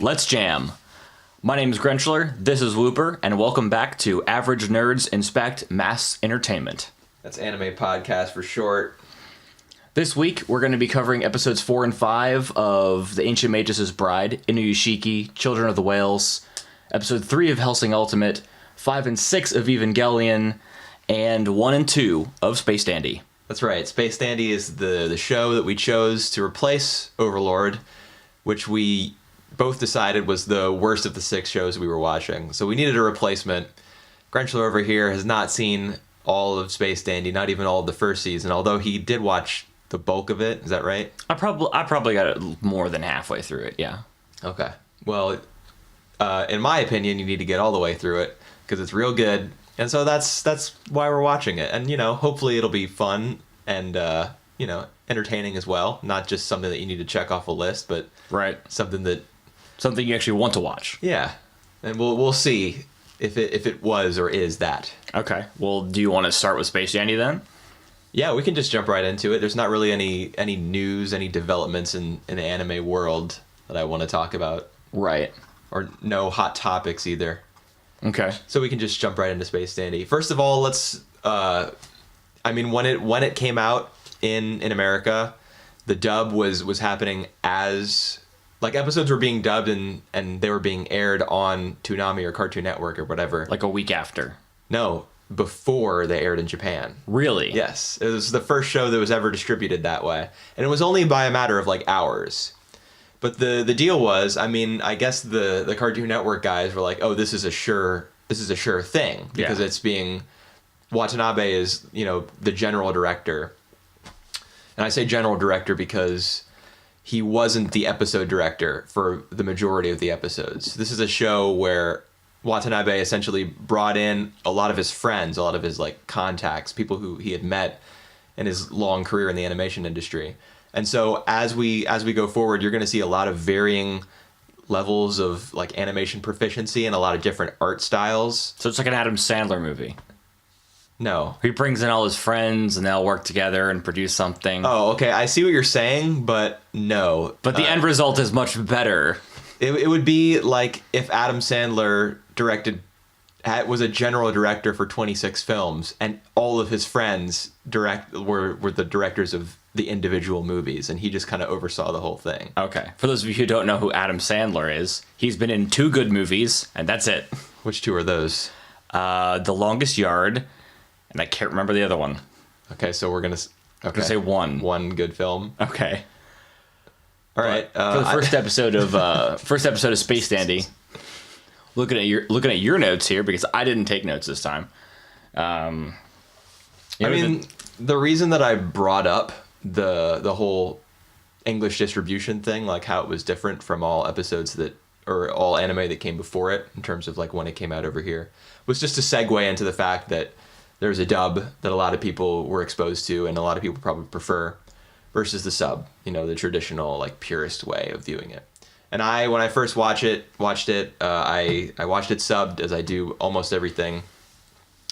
Let's jam. My name is Grenchler, this is Whooper, and welcome back to Average Nerds Inspect Mass Entertainment. That's Anime Podcast for short. This week, we're going to be covering episodes 4 and 5 of The Ancient Magus' Bride, Inuyashiki, Children of the Whales, episode 3 of Hellsing Ultimate, 5 and 6 of Evangelion, and 1 and 2 of Space Dandy. That's right. Space Dandy is the show that we chose to replace Overlord, which we both decided was the worst of the 6 shows we were watching. So we needed a replacement. Grenchler over here has not seen all of Space Dandy, not even all of the first season, although he did watch the bulk of it. Is that right? I probably got it more than halfway through it, yeah. Okay. Well, in my opinion, you need to get all the way through it because it's real good. And so that's why we're watching it. And, hopefully it'll be fun and, entertaining as well. Not just something that you need to check off a list, but right. Something you actually want to watch. Yeah. And we'll see if it was or is that. Okay. Well, do you want to start with Space Dandy then? Yeah, we can just jump right into it. There's not really any news, any developments in the anime world that I want to talk about. Right. Or no hot topics either. Okay. So we can just jump right into Space Dandy. First of all, let's when it came out in America, the dub was happening as episodes were being dubbed and they were being aired on Toonami or Cartoon Network or whatever. Like a week after. No, before they aired in Japan. Really? Yes. It was the first show that was ever distributed that way. And it was only by a matter of hours. But the deal was, I guess the Cartoon Network guys were like, "Oh, this is a sure thing because it's being Watanabe is, the general director." And I say general director because he wasn't the episode director for the majority of the episodes. This is a show where Watanabe essentially brought in a lot of his friends, a lot of his contacts, people who he had met in his long career in the animation industry. And so as we go forward, you're going to see a lot of varying levels of animation proficiency and a lot of different art styles. So it's like an Adam Sandler movie. No. He brings in all his friends and they'll work together and produce something. Oh, okay. I see what you're saying, but no. But the end result is much better. It would be like if Adam Sandler was a general director for 26 films and all of his friends were the directors of the individual movies and he just kind of oversaw the whole thing. Okay. For those of you who don't know who Adam Sandler is, he's been in 2 good movies and that's it. Which 2 are those? The Longest Yard, and I can't remember the other one. Okay, so we're going to say one. One good film. Okay. All right. For the first episode of Space Dandy, looking at your notes here because I didn't take notes this time. The reason that I brought up the whole English distribution thing, how it was different from all episodes or all anime that came before it in terms of when it came out over here, was just to segue into the fact that there's a dub that a lot of people were exposed to and a lot of people probably prefer versus the sub, the traditional purist way of viewing it. And when I first watched it, I watched it subbed as I do almost everything.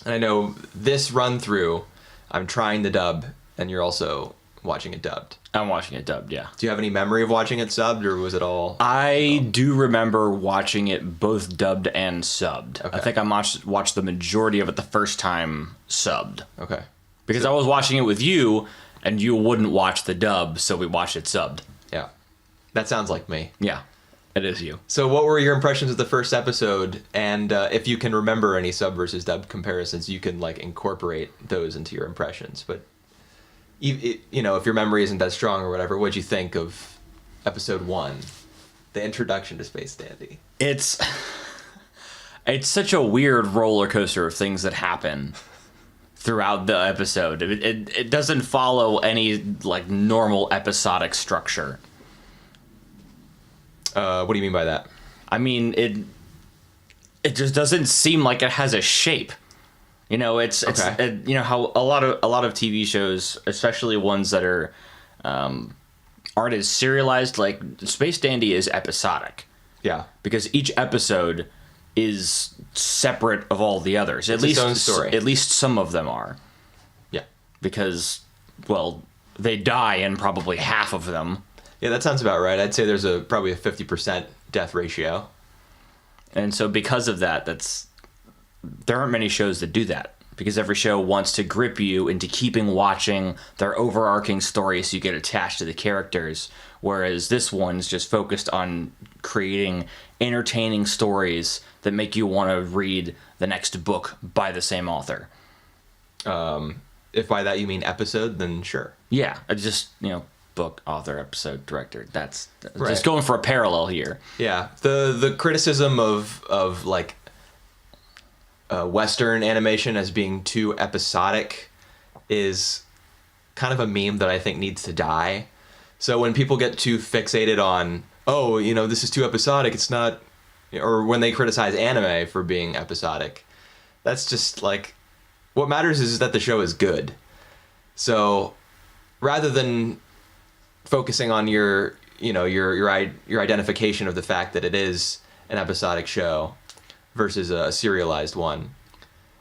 And I know this run through, I'm trying the dub, and you're also watching it dubbed. I'm watching it dubbed, yeah. Do you have any memory of watching it subbed, or was it all? I do remember watching it both dubbed and subbed. Okay. I think I watched the majority of it the first time subbed. Okay. Because I was watching it with you, and you wouldn't watch the dub, so we watched it subbed. Yeah. That sounds like me. Yeah. It is you. So what were your impressions of the first episode? And if you can remember any sub versus dub comparisons, you can incorporate those into your impressions. But if your memory isn't that strong or whatever, what'd you think of episode 1, the introduction to Space Dandy? It's such a weird roller coaster of things that happen throughout the episode. It doesn't follow any normal episodic structure. What do you mean by that? I mean, it just doesn't seem like it has a shape. It's how a lot of TV shows, especially ones that are aren't as serialized. Space Dandy is episodic. Yeah, because each episode is separate of all the others. At least its own story. At least some of them are. Yeah, because they die in probably half of them. Yeah, that sounds about right. I'd say there's probably a 50% death ratio. And so because of that, there aren't many shows that do that, because every show wants to grip you into keeping watching their overarching story so you get attached to the characters, whereas this one's just focused on creating entertaining stories that make you want to read the next book by the same author. If by that you mean episode, then sure. Yeah, just, book, author, episode, director. That's right. Just going for a parallel here. Yeah, the criticism of like Western animation as being too episodic is kind of a meme that I think needs to die. So when people get too fixated on, this is too episodic, it's not, or when they criticize anime for being episodic, that's just like, what matters is that the show is good. So rather than focusing on your identification of the fact that it is an episodic show versus a serialized one,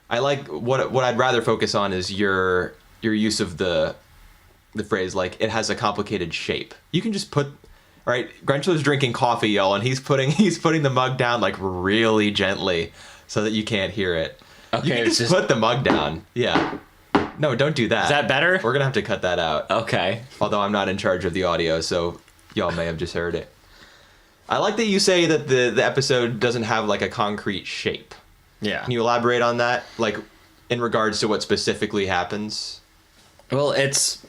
I like what I'd rather focus on is your use of the phrase, like, it has a complicated shape. You can just put, all right, Grenchler's drinking coffee, y'all, and he's putting the mug down like really gently so that you can't hear it. Okay, you can just put the mug down. Yeah. No, don't do that. Is that better? We're gonna have to cut that out. Okay. Although I'm not in charge of the audio, so y'all may have just heard it. I like that you say that the episode doesn't have like a concrete shape. Yeah. Can you elaborate on that? Like, in regards to what specifically happens? Well, it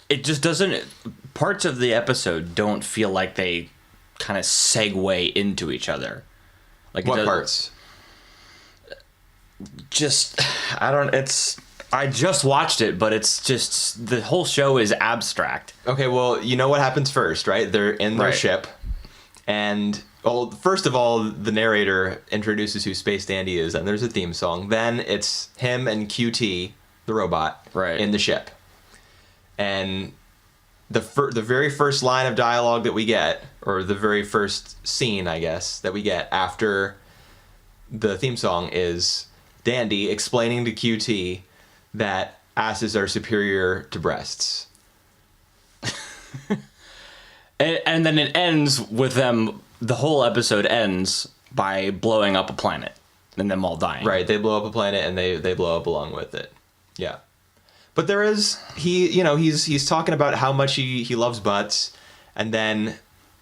just doesn't, parts of the episode don't feel like they kind of segue into each other. Like, what parts? I just watched it, but it's just, the whole show is abstract. Okay, well, you know what happens first, right? They're in their ship, and, well, first of all, the narrator introduces who Space Dandy is, and there's a theme song. Then it's him and QT, the robot, in the ship. And the very first line of dialogue that we get, or the very first scene, I guess, that we get after the theme song is Dandy explaining to QT that asses are superior to breasts. and then it ends with them, the whole episode ends by blowing up a planet and them all dying. Right, they blow up a planet and they blow up along with it. Yeah. But there is, he's talking about how much he loves butts, and then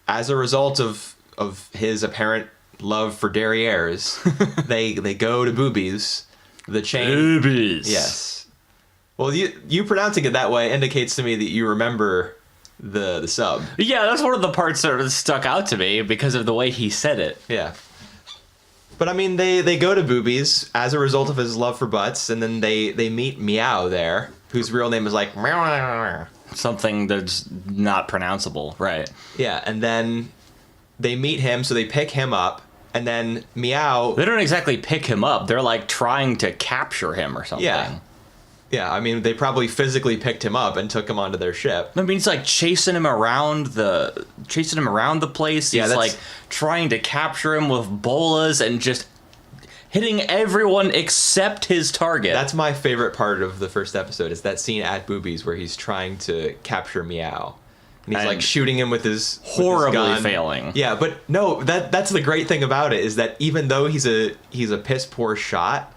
as a result of his apparent love for derrieres, they go to boobies. The chain. Boobies. Yes. Well, you pronouncing it that way indicates to me that you remember the sub. Yeah, that's one of the parts that stuck out to me because of the way he said it. Yeah. But I mean, they go to boobies as a result of his love for butts, and then they meet Meow there, whose real name is like meow. Something that's not pronounceable, right? Yeah, and then they meet him, so they pick him up, and then Meow... They don't exactly pick him up. They're like trying to capture him or something. Yeah. Yeah, I mean, they probably physically picked him up and took him onto their ship. I mean, it's like chasing him around the place. Yeah, he's like trying to capture him with bolas and just hitting everyone except his target. That's my favorite part of the first episode, is that scene at Boobies where he's trying to capture Meow. And he's like shooting him with his horribly failing. Yeah, but no, that's the great thing about it, is that even though he's a piss poor shot,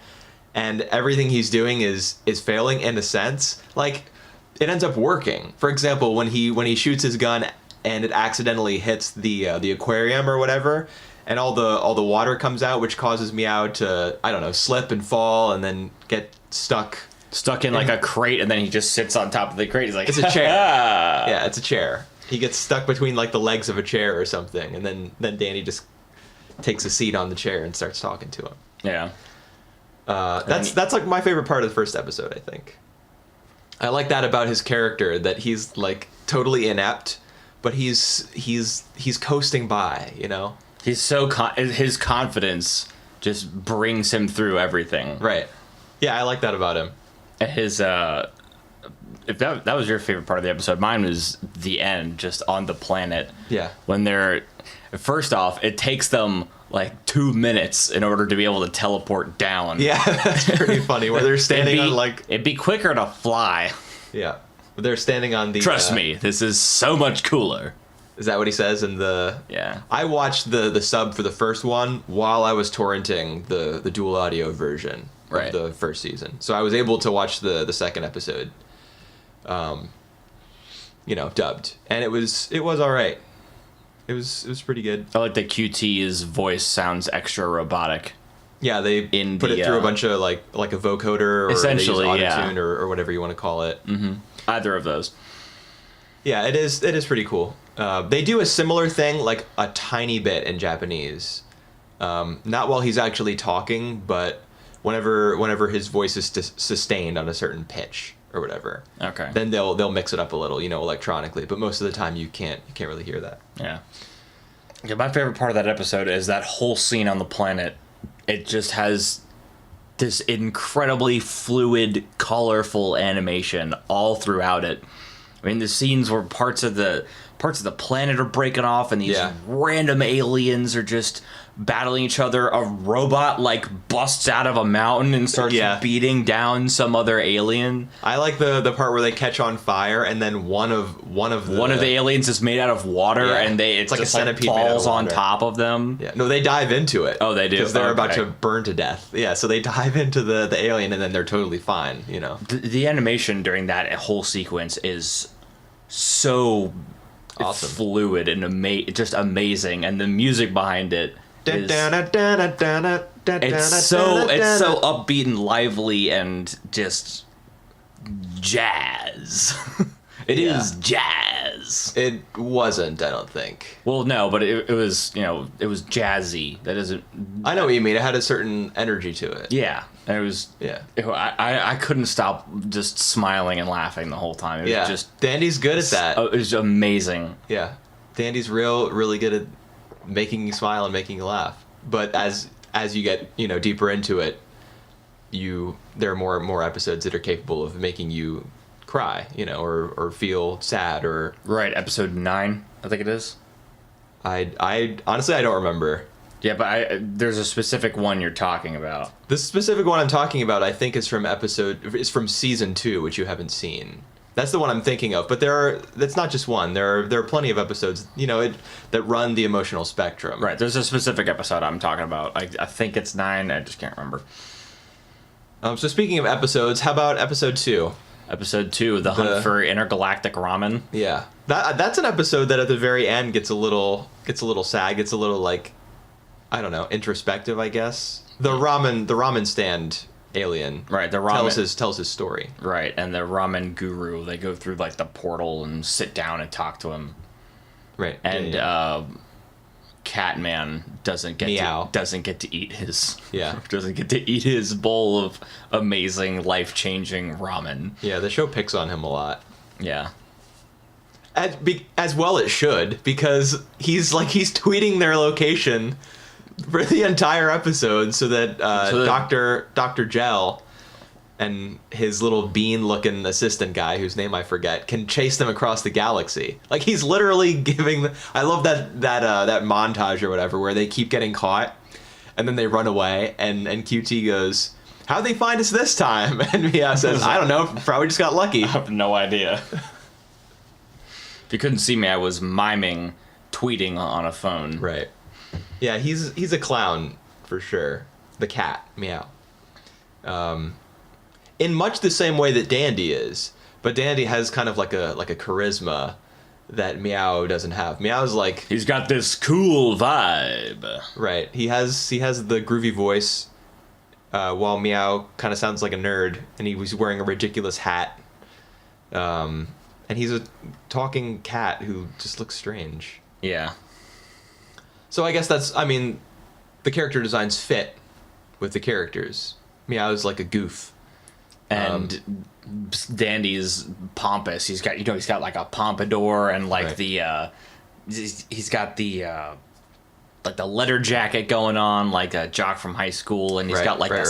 and everything he's doing is failing in a sense, like, it ends up working. For example, when he shoots his gun and it accidentally hits the aquarium or whatever, and all the water comes out, which causes Meow to, I don't know, slip and fall and then get stuck in like a crate, and then he just sits on top of the crate. He's like, it's a chair. Yeah, it's a chair. He gets stuck between like the legs of a chair or something, and then Danny just takes a seat on the chair and starts talking to him. Yeah. That's like my favorite part of the first episode, I think. I like that about his character, that he's like totally inept, but he's coasting by, you know? He's so his confidence just brings him through everything. Right. Yeah, I like that about him. His if that was your favorite part of the episode, mine was the end, just on the planet. Yeah. When they're, first off, it takes them like 2 minutes in order to be able to teleport down. Yeah, that's pretty funny. Where they're standing on like... It'd be quicker to fly. Yeah. They're standing on the... Trust me, this is so much cooler. Is that what he says in the... Yeah. I watched the sub for the first one while I was torrenting the dual audio version of the first season. So I was able to watch the second episode, dubbed. And it was all right. It was pretty good. I like that QT's voice sounds extra robotic. Yeah, they put it through a bunch of like a vocoder or essentially, they use autotune or whatever you want to call it. Mm-hmm. Either of those. Yeah, it is pretty cool. They do a similar thing like a tiny bit in Japanese. Not while he's actually talking, but whenever his voice is sustained on a certain pitch or whatever. Okay. Then they'll mix it up a little, electronically, but most of the time you can't really hear that. Yeah. Yeah, my favorite part of that episode is that whole scene on the planet. It just has this incredibly fluid, colorful animation all throughout it. I mean, the scenes where parts of the planet are breaking off and these random aliens are just battling each other. A robot busts out of a mountain and starts beating down some other alien. I like the part where they catch on fire and then one of the aliens is made out of water and it's like just a centipede falls on top of them. Yeah, no, they dive into it. Oh, they do because they're about to burn to death. Yeah, so they dive into the alien and then they're totally fine. The animation during that whole sequence is so awesome, fluid and just amazing, and the music behind it. It's so upbeat and lively and just jazz. It is jazz. It wasn't, I don't think. Well, no, but it was, it was jazzy. That isn't... I know what you mean. It had a certain energy to it. Yeah. And it was... Yeah. I couldn't stop just smiling and laughing the whole time. It was just... Dandy's good at that. It was amazing. Yeah. Dandy's really good at making you smile and making you laugh. But as you get, deeper into it, there are more episodes that are capable of making you cry, or feel sad or... Right, episode 9, I think it is. I honestly, I don't remember. Yeah, but there's a specific one you're talking about. The specific one I'm talking about, I think, is from season 2, which you haven't seen. That's the one I'm thinking of. But that's not just one. There are plenty of episodes, that run the emotional spectrum. Right. There's a specific episode I'm talking about. I think it's 9. I just can't remember. So speaking of episodes, how about episode 2? Episode 2, the hunt for intergalactic ramen. Yeah, that's an episode that at the very end gets a little sad, gets a little I don't know, introspective, I guess. The ramen stand alien, right? The ramen tells his story, right? And the ramen guru, they go through the portal and sit down and talk to him, right? And Catman doesn't get to eat his doesn't get to eat his bowl of amazing, life-changing ramen. Yeah, the show picks on him a lot. Yeah. As well it should, because he's tweeting their location for the entire episode so that Dr. Gel and his little bean-looking assistant guy, whose name I forget, can chase them across the galaxy. He's literally giving... I love that montage or whatever where they keep getting caught, and then they run away, and QT goes, "How'd they find us this time?" And Mia says, "I don't know, probably just got lucky." I have no idea. If you couldn't see me, I was miming tweeting on a phone. Right. Yeah, he's a clown, for sure. The cat, Meow. In much the same way that Dandy is, but Dandy has kind of like a charisma that Meow doesn't have. Meow's he's got this cool vibe. Right. He has the groovy voice, while Meow kind of sounds like a nerd, and he was wearing a ridiculous hat. And he's a talking cat who just looks strange. Yeah. So I guess the character designs fit with the characters. Meow's like a goof. And Dandy's pompous. He's got a pompadour and he's got the leather jacket going on, like a jock from high school, and he's got the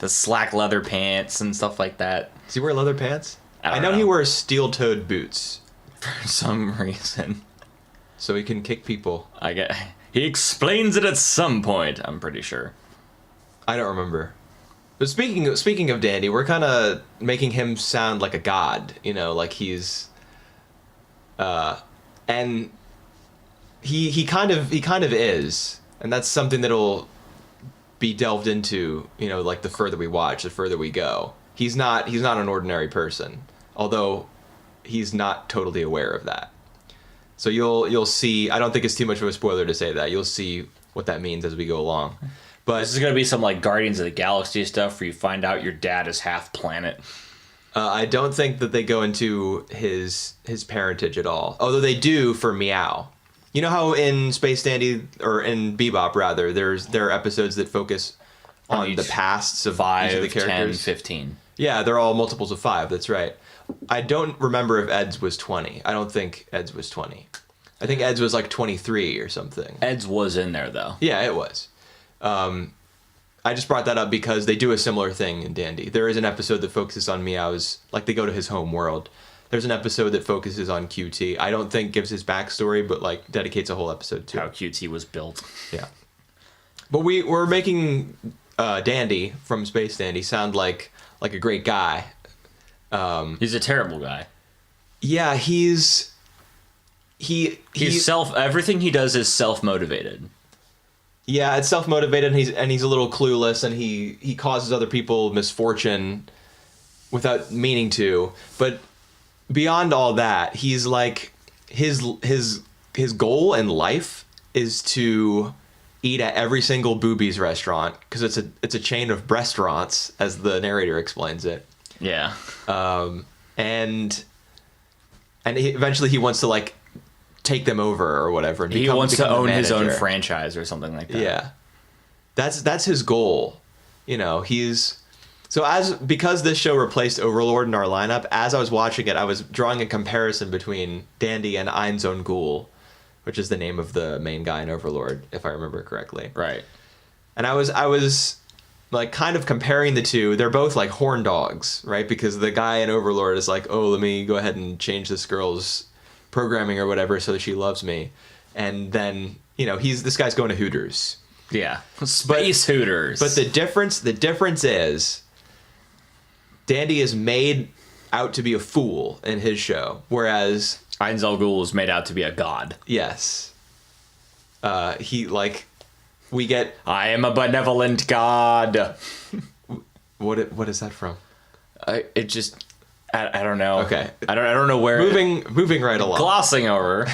slack leather pants and stuff like that. Does he wear leather pants? I know he wears steel-toed boots for some reason, so he can kick people. He explains it at some point, I'm pretty sure. I don't remember. But speaking of Dandy, we're kind of making him sound like a god, like he's, and he kind of is, and that's something that'll be delved into, like the further we watch, the further we go. He's not an ordinary person, although he's not totally aware of that. So you'll see. I don't think it's too much of a spoiler to say that. You'll see what that means as we go along. But this is going to be some like Guardians of the Galaxy stuff where you find out your dad is half planet. I don't think that they go into his parentage at all. Although they do for Meow. You know how in Space Dandy, or in Bebop rather, there are episodes that focus on the pasts of each of the characters. 10, 15. Yeah, they're all multiples of 5. That's right. I don't remember if Ed's was 20. I don't think Ed's was 20. I think Ed's was like 23 or something. Ed's was in there though. Yeah, it was. I just brought that up because they do a similar thing in Dandy. There is an episode that focuses on Meow's, like they go to his home world. There's an episode that focuses on QT. I don't think gives his backstory, but like dedicates a whole episode to how QT was built. Yeah. But we're making Dandy from Space Dandy sound like a great guy. He's a terrible guy. Yeah, he's everything he does is self-motivated. Yeah, it's self-motivated, and he's a little clueless, and he causes other people misfortune without meaning to. But beyond all that, he's like his goal in life is to eat at every single Boobies restaurant, because it's a chain of restaurants, as the narrator explains it. Yeah. And eventually he wants to like take them over or whatever. And he wants to own his own franchise or something like that. Yeah, that's his goal. Because this show replaced Overlord in our lineup. As I was watching it, I was drawing a comparison between Dandy and Ein's Own Ghoul, which is the name of the main guy in Overlord, if I remember correctly. Right. And I was like kind of comparing the two. They're both like horn dogs, right? Because the guy in Overlord is like, oh, let me go ahead and change this girl's programming or whatever so that she loves me. And then, this guy's going to Hooters. Yeah. Space Hooters. But the difference is Dandy is made out to be a fool in his show, whereas Ainz Al Ghul is made out to be a god. Yes. We get I am a benevolent god. What is that from? I don't know. Okay. I don't know where. Moving right along. Glossing over.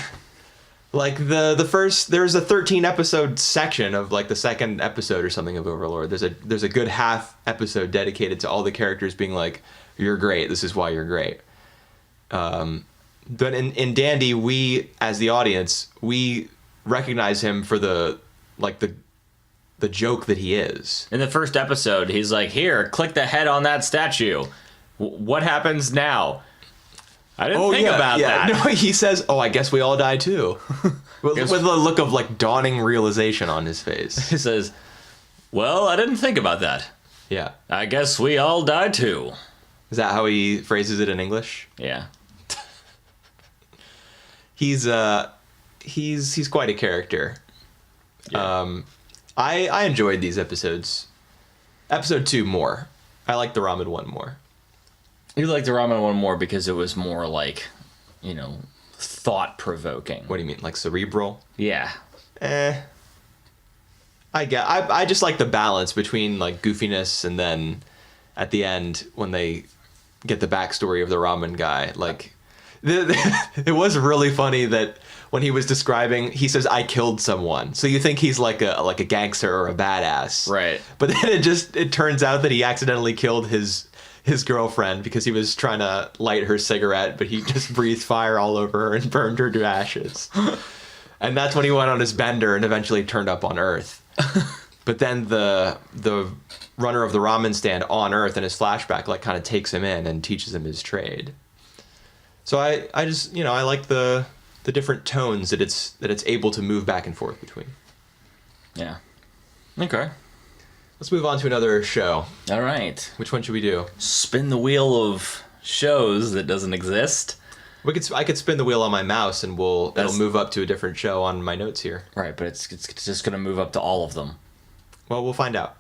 Like the first, there's a 13 episode section of like the second episode or something of Overlord. There's a good half episode dedicated to all the characters being like, you're great. This is why you're great. But in Dandy, we as the audience, we recognize him for the joke that he is. In the first episode, he's like, here, click the head on that statue. What happens now? I didn't think about that. No, he says, oh, I guess we all die too. with a look of like dawning realization on his face. He says, well, I didn't think about that. Yeah. I guess we all die too. Is that how he phrases it in English? Yeah. He's quite a character. Yeah. I enjoyed these episodes. Episode 2 more. I like the ramen one more. You like the ramen one more because it was more like, thought-provoking. What do you mean, like cerebral? Yeah. I just like the balance between like goofiness and then at the end when they get the backstory of the ramen guy. Like, it was really funny that when he was describing, he says, I killed someone. So you think he's like a gangster or a badass. Right. But then it turns out that he accidentally killed his girlfriend because he was trying to light her cigarette, but he just breathed fire all over her and burned her to ashes. And that's when he went on his bender and eventually turned up on Earth. But then the runner of the ramen stand on Earth in his flashback like kind of takes him in and teaches him his trade. So I just, I like the different tones that it's able to move back and forth between. Yeah. Okay. Let's move on to another show. All right. Which one should we do? Spin the wheel of shows that doesn't exist. I could spin the wheel on my mouse and it'll move up to a different show on my notes here. Right, but it's just going to move up to all of them. Well, we'll find out.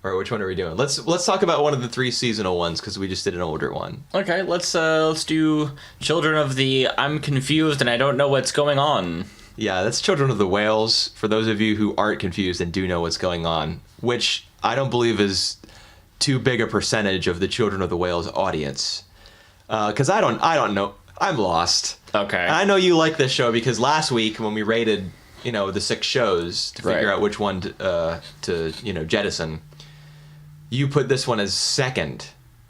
Or which one are we doing? Let's talk about one of the 3 seasonal ones because we just did an older one. Okay, let's do Children of the I'm confused and I don't know what's going on. Yeah, that's Children of the Whales. For those of you who aren't confused and do know what's going on, which I don't believe is too big a percentage of the Children of the Whales audience, because I don't know. I'm lost. Okay. And I know you like this show because last week when we rated, the 6 shows to figure out which one to jettison, you put this one as second.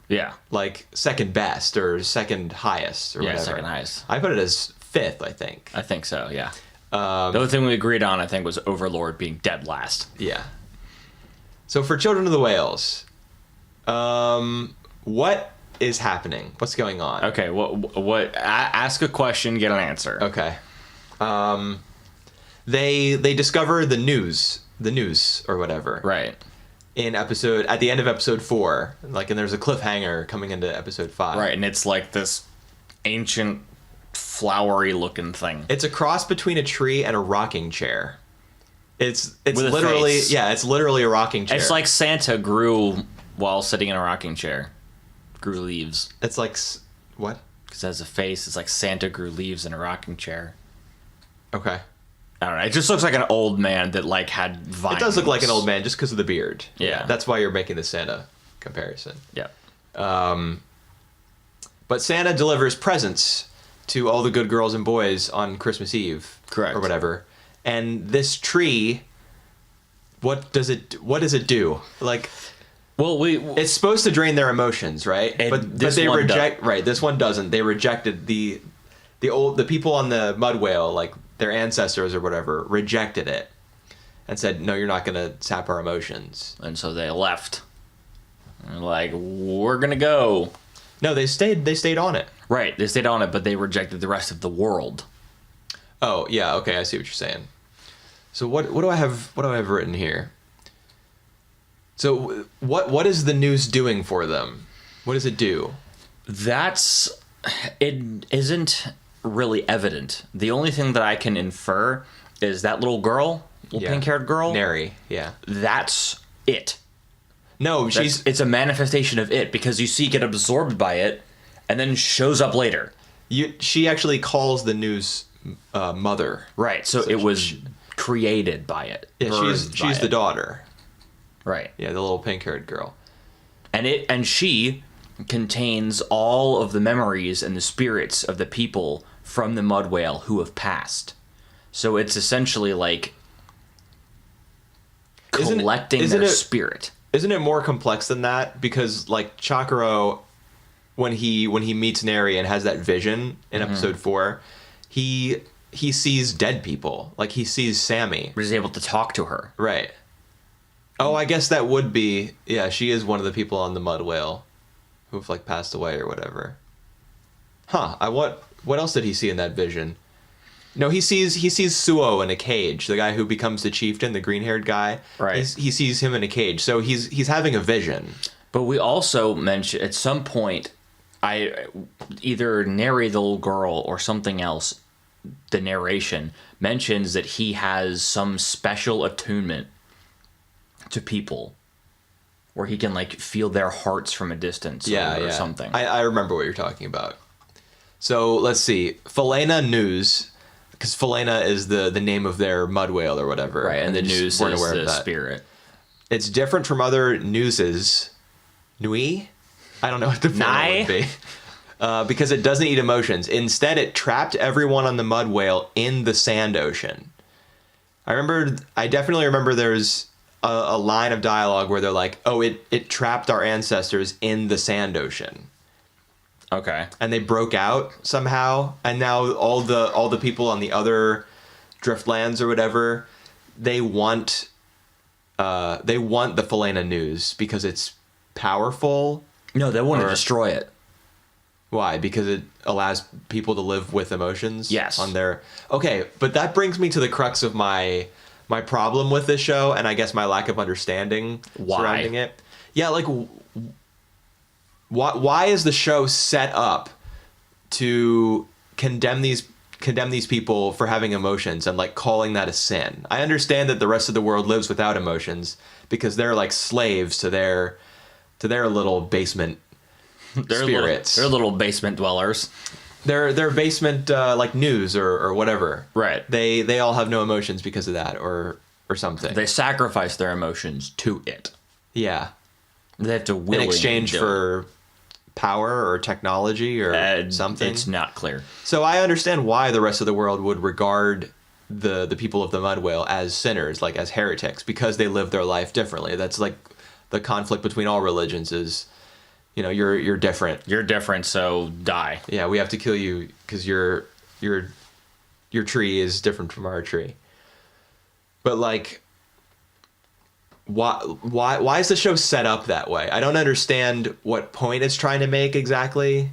Yeah. Like second best or second highest or whatever. Yeah, second highest. I put it as 5th, I think. I think so, yeah. The only thing we agreed on, I think, was Overlord being dead last. Yeah. So for Children of the Whales, what is happening? What's going on? Okay, ask a question, get an answer. Okay. They discover the news or whatever. Right. At the end of episode 4, and there's a cliffhanger coming into episode 5. Right, and it's like this ancient flowery looking thing. It's a cross between a tree and a rocking chair. It's With a literally face. it's literally a rocking chair. It's like Santa grew while sitting in a rocking chair. Grew leaves. It's like what? Because it has a face. It's like Santa grew leaves in a rocking chair. Okay. I don't know. It just looks like an old man that had vines. It does look like an old man just because of the beard. Yeah. That's why you're making the Santa comparison. Yeah. But Santa delivers presents to all the good girls and boys on Christmas Eve. Correct. Or whatever. And this tree, what does it do? Well, it's supposed to drain their emotions, right? But they reject. Right, this one doesn't. They rejected the people on the mud whale, their ancestors or whatever, rejected it and said, "No, you're not going to sap our emotions." And so they left. We're gonna go. No, they stayed. They stayed on it. Right, they stayed on it, but they rejected the rest of the world. Oh yeah, okay, I see what you're saying. So what do I have? What do I have written here? So what is the news doing for them? What does it do? It isn't really evident. The only thing that I can infer is that little pink-haired girl. Neri, yeah. That's it. No, it's a manifestation of it because you see it get absorbed by it and then shows up later. She actually calls the news mother. Right, so it was created by it. Yeah, she's the daughter. Right. Yeah, the little pink-haired girl. And she contains all of the memories and the spirits of the people from the mud whale who have passed. So it's essentially collecting their spirit. Isn't it more complex than that? Because Chakro, when he meets Neri and has that vision in episode 4, he sees dead people. He sees Sammy. But he's able to talk to her. Right. Oh, I guess that would be... Yeah, she is one of the people on the mud whale who've, passed away or whatever. Huh. What else did he see in that vision? No, he sees Suo in a cage, the guy who becomes the chieftain, the green-haired guy. Right. He sees him in a cage, so he's having a vision. But we also mentioned, at some point, either Neri, the little girl, or something else, the narration, mentions that he has some special attunement to people where he can feel their hearts from a distance or something. I remember what you're talking about. So let's see. Falena News, because Falena is the name of their mud whale or whatever. Right, and the news is the spirit. It's different from other newses. Nui? I don't know what the plural would be. Because it doesn't eat emotions. Instead, it trapped everyone on the mud whale in the sand ocean. I definitely remember there's a line of dialogue where they're like, "Oh, it trapped our ancestors in the sand ocean." Okay. And they broke out somehow, and now all the people on the other driftlands or whatever, they want the Falena News because it's powerful. No, they want to destroy it. Why? Because it allows people to live with emotions? Yes. Okay, but that brings me to the crux of my problem with this show, and I guess my lack of understanding surrounding it. Yeah, why is the show set up to condemn these condemn these people for having emotions and like calling that a sin. I understand that the rest of the world lives without emotions because they're like slaves to their little basement spirits. They're little basement dwellers. They're basement like news or whatever. Right. They all have no emotions because of that or something. They sacrifice their emotions to it. Yeah. They have to willingly in exchange for power or technology or something. It's not clear. So I understand why the rest of the world would regard the people of the Mud Whale as sinners, like as heretics, because they live their life differently. That's like the conflict between all religions is, you're different. You're different, so die. Yeah, we have to kill you because your tree is different from our tree. But like, why is the show set up that way? I don't understand what point it's trying to make exactly.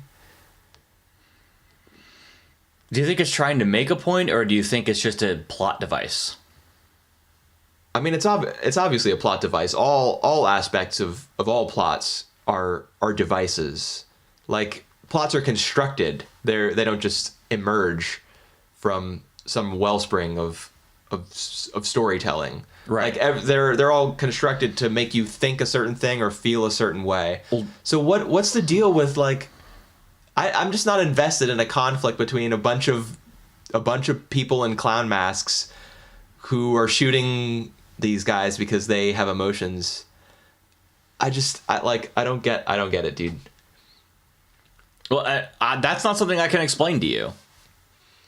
Do you think it's trying to make a point, or do you think it's just a plot device? I mean, it's obviously a plot device. All aspects of all plots are devices. Like, plots are constructed. They don't just emerge from some wellspring of storytelling. Right. Like they're all constructed to make you think a certain thing or feel a certain way. Well, so what's the deal with like? I'm just not invested in a conflict between a bunch of people in clown masks who are shooting these guys because they have emotions. I don't get it, dude. Well, that's not something I can explain to you.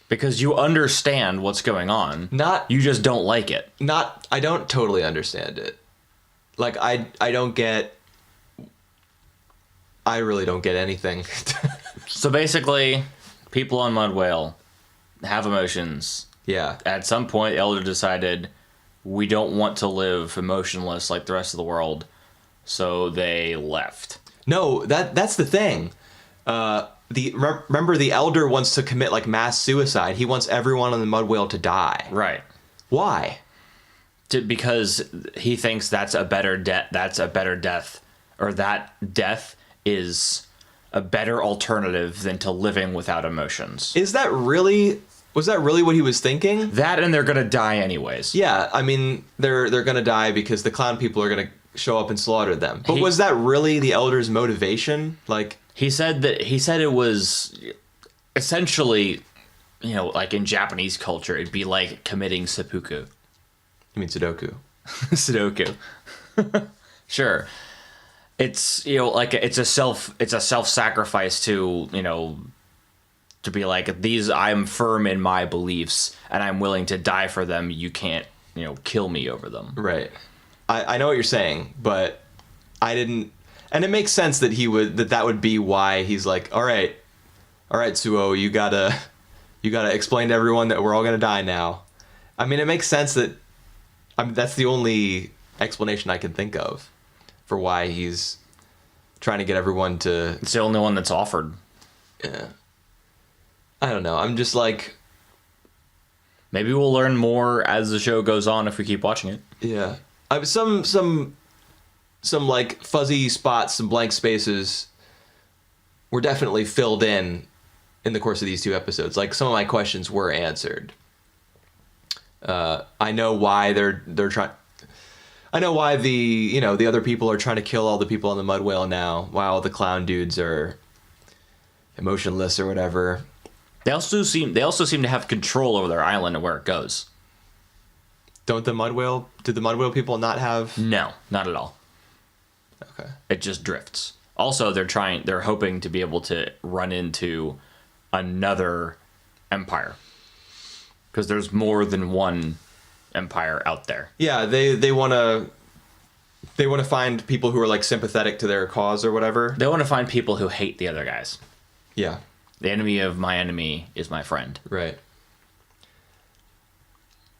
Because you understand what's going on. You just don't like it. I don't totally understand it. Like, I really don't get anything. So basically, people on Mud Whale have emotions. Yeah. At some point, Elder decided, we don't want to live emotionless like the rest of the world. So they left. No, that's the thing. Remember the Elder wants to commit like mass suicide. He wants everyone on the Mud Whale to die. Right. Why? Because he thinks that's a better death, or that death is a better alternative than to living without emotions. Was that really what he was thinking? That, and they're gonna die anyways. Yeah, I mean they're gonna die because the clown people are gonna show up and slaughter them. But was that really the Elder's motivation? Like, He said it was essentially, like in Japanese culture, it'd be like committing seppuku. You mean Sudoku? Sudoku. Sure. It's, it's a self-sacrifice to be like, I'm firm in my beliefs and I'm willing to die for them. You can't, kill me over them. Right. I know what you're saying, but I didn't. And it makes sense that that would be why he's like, all right, Suo, you gotta explain to everyone that we're all gonna die now. I mean, it makes sense that. That's the only explanation I can think of for why he's trying to get everyone to. It's the only one that's offered. Yeah. I don't know. I'm just like. Maybe we'll learn more as the show goes on if we keep watching it. Yeah. Some like fuzzy spots, some blank spaces were definitely filled in the course of these two episodes. Like, some of my questions were answered. I know why they're trying. I know why the other people are trying to kill all the people on the Mud Whale now, while the clown dudes are emotionless or whatever. They also seem to have control over their island and where it goes. Did the Mud Whale people not have? No, not at all. Okay. It just drifts. Also, they're hoping to be able to run into another empire. Because there's more than one empire out there. Yeah, they want to find people who are like sympathetic to their cause or whatever. They want to find people who hate the other guys. Yeah. The enemy of my enemy is my friend. Right.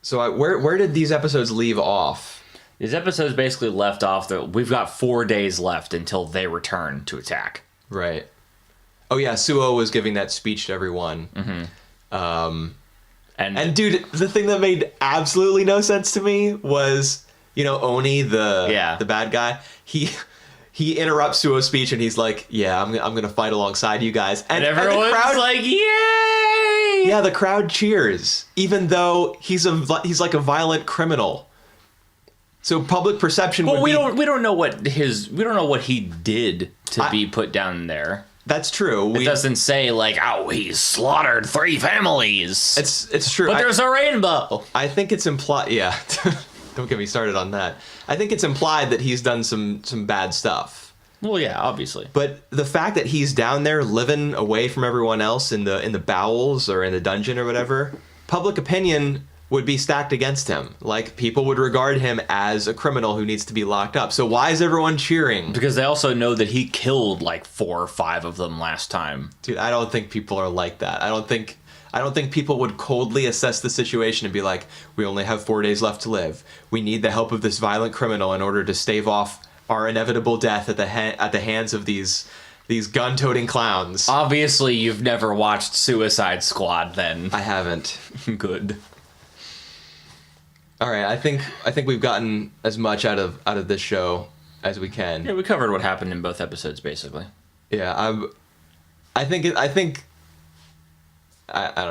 So where did these episodes leave off? These episodes basically left off that we've got 4 days left until they return to attack. Right. Oh yeah, Suo was giving that speech to everyone. Mm-hmm. And dude, the thing that made absolutely no sense to me was, Oni, the bad guy. He interrupts Suo's speech and he's like, "Yeah, I'm gonna fight alongside you guys." And everyone's like, "Yay!" Really? Yeah, the crowd cheers, even though he's like a violent criminal. So public perception would be... we don't know what he did to be put down there. That's true. It doesn't say like, oh, he slaughtered 3 families. It's true. But there's a rainbow. I think it's implied. Yeah, don't get me started on that. I think it's implied that he's done some bad stuff. Well, yeah, obviously. But the fact that he's down there living away from everyone else in the bowels or in the dungeon or whatever, public opinion would be stacked against him. Like, people would regard him as a criminal who needs to be locked up. So why is everyone cheering? Because they also know that he killed like 4 or 5 of them last time. Dude, I don't think people are like that. I don't think people would coldly assess the situation and be like, we only have 4 days left to live. We need the help of this violent criminal in order to stave off our inevitable death at the hands of these gun-toting clowns. Obviously, you've never watched Suicide Squad then. I haven't. Good. All right, I think we've gotten as much out of this show as we can. Yeah, we covered what happened in both episodes, basically. Yeah, I don't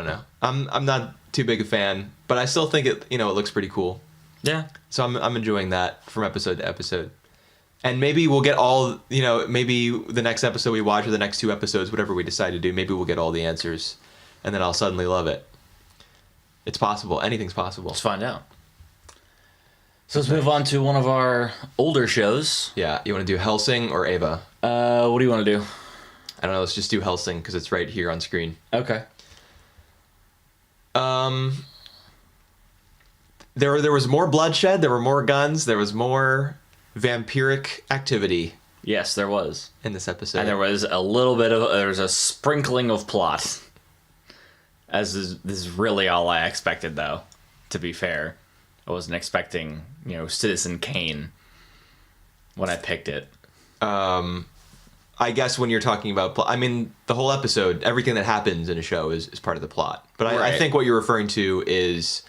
know. I'm not too big a fan, but I still think it looks pretty cool. Yeah. So I'm enjoying that from episode to episode. And maybe we'll get all, maybe the next episode we watch or the next 2 episodes, whatever we decide to do, maybe we'll get all the answers and then I'll suddenly love it. It's possible. Anything's possible. Let's find out. So let's move on to one of our older shows. Yeah, you want to do Hellsing or Eva? What do you want to do? I don't know, let's just do Hellsing because it's right here on screen. Okay. There was more bloodshed, there were more guns, there was more vampiric activity. Yes, there was. In this episode. And there was there was a sprinkling of plot. This is really all I expected, though, to be fair. I wasn't expecting, Citizen Kane when I picked it. I guess when you're talking about plot, I mean, the whole episode, everything that happens in a show is part of the plot. But I think what you're referring to is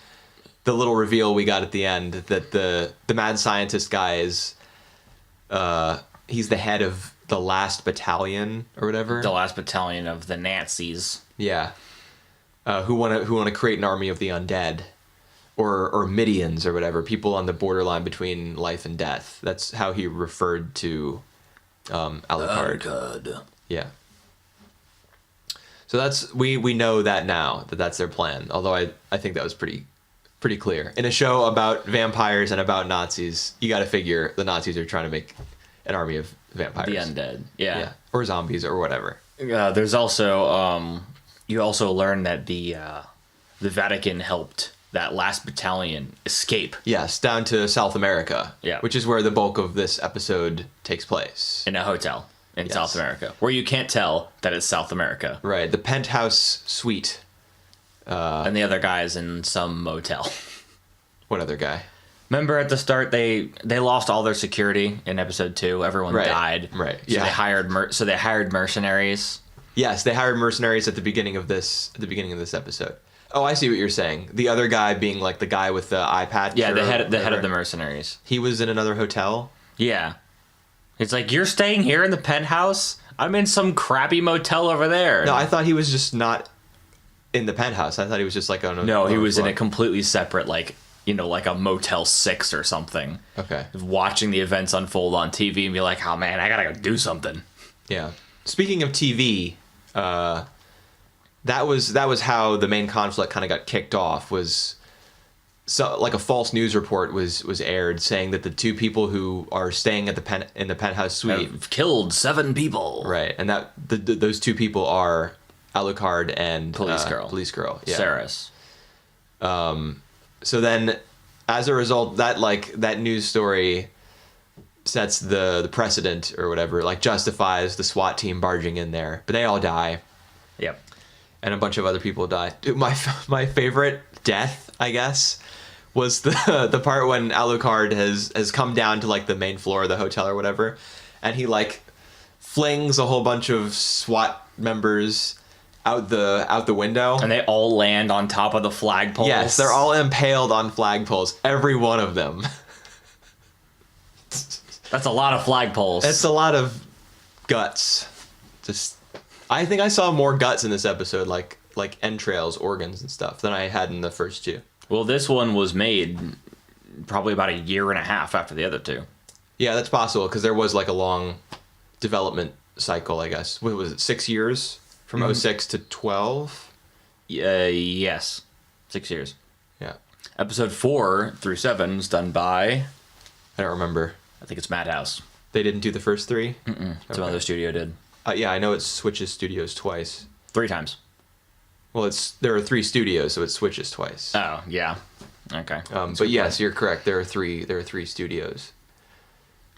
the little reveal we got at the end that the mad scientist guy is, he's the head of the last battalion or whatever. The last battalion of the Nazis. Yeah. Who want to create an army of the undead. Or Midians or whatever, people on the borderline between life and death. That's how he referred to Alucard. Yeah. So we know that now, that's their plan. Although I think that was pretty clear. In a show about vampires and about Nazis, you got to figure the Nazis are trying to make an army of vampires. The undead. Yeah. Or zombies or whatever. There's also you also learn that the Vatican helped that last battalion escape. Yes, down to South America. Yeah. Which is where the bulk of this episode takes place. In a hotel in South America, where you can't tell that it's South America. Right, the penthouse suite. And the other guy's in some motel. What other guy? Remember at the start they lost all their security in episode 2. Everyone died. Right. So they hired mercenaries. Yes, they hired mercenaries at the beginning of this episode. Oh, I see what you're saying. The other guy being like the guy with the eye patch. Yeah, the head of the mercenaries. He was in another hotel. Yeah, it's like, you're staying here in the penthouse. I'm in some crappy motel over there. No, I thought he was just not in the penthouse. I thought he was just like on a No, he was in a completely separate, like a Motel 6 or something. Okay. Watching the events unfold on TV and be like, oh man, I gotta go do something. Yeah. Speaking of TV, that was how the main conflict kind of got kicked off. Was like a false news report was aired saying that the 2 people who are staying at in the penthouse suite have killed 7 people. Right, and that those 2 people are Alucard and Police Girl. Yeah. Saris. So then, as a result, that news story sets the precedent or whatever, like justifies the SWAT team barging in there, but they all die. Yep. And a bunch of other people die. Dude, my favorite death, I guess, was the part when Alucard has come down to like the main floor of the hotel or whatever, and he like flings a whole bunch of SWAT members out the window, and they all land on top of the flagpoles. Yes, they're all impaled on flagpoles, every one of them. That's a lot of flagpoles. It's a lot of guts. I think I saw more guts in this episode, like like entrails, organs, and stuff than I had in the first two. Well, this one was made probably about a year and a half after the other two. Yeah, that's possible because there was like a long development cycle, I guess. What was it, 6 years from '06 to 12? Yes, 6 years. Yeah. Episode 4 through 7 is done by, I don't remember. I think it's Madhouse. They didn't do the first 3? Some other studio did. Yeah, I know it switches studios twice. 3 times. Well, there are 3 studios, so it switches twice. Oh, yeah. Okay. But yes, you're correct. There are 3 studios.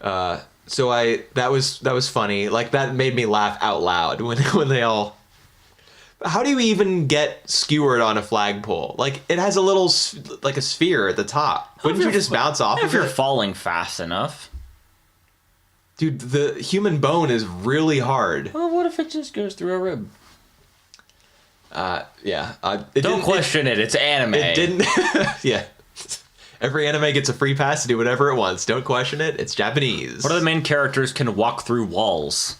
So that was funny. Like that made me laugh out loud when they all. How do you even get skewered on a flagpole? Like it has a little like a sphere at the top. Wouldn't you just bounce off if of you're it? falling fast enough? Dude, the human bone is really hard. Well, what if it just goes through a rib? Yeah. Don't question it. It's anime. It didn't. Yeah. Every anime gets a free pass to do whatever it wants. Don't question it. It's Japanese. One of the main characters can walk through walls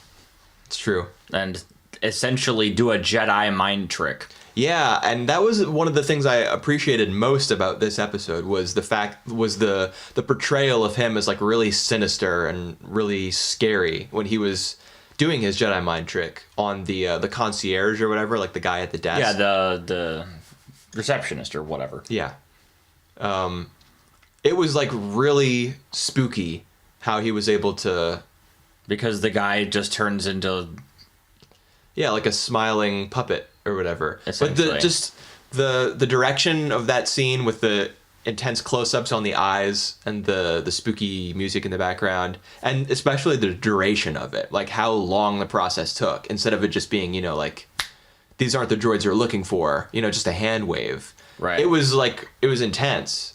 It's true. and essentially do a Jedi mind trick. Yeah, and that was one of the things I appreciated most about this episode was the portrayal of him as like really sinister and really scary when he was doing his Jedi mind trick on the concierge or whatever, like the guy at the desk. Yeah, the receptionist or whatever. Yeah. It was like really spooky how he was able to. Because the guy just turns into. Yeah, like a smiling puppet or whatever. But Essentially. the direction of that scene with the intense close-ups on the eyes and the spooky music in the background, and especially the duration of it, like how long the process took, instead of it just being, like, these aren't the droids you're looking for, just a hand wave. Right. It was intense.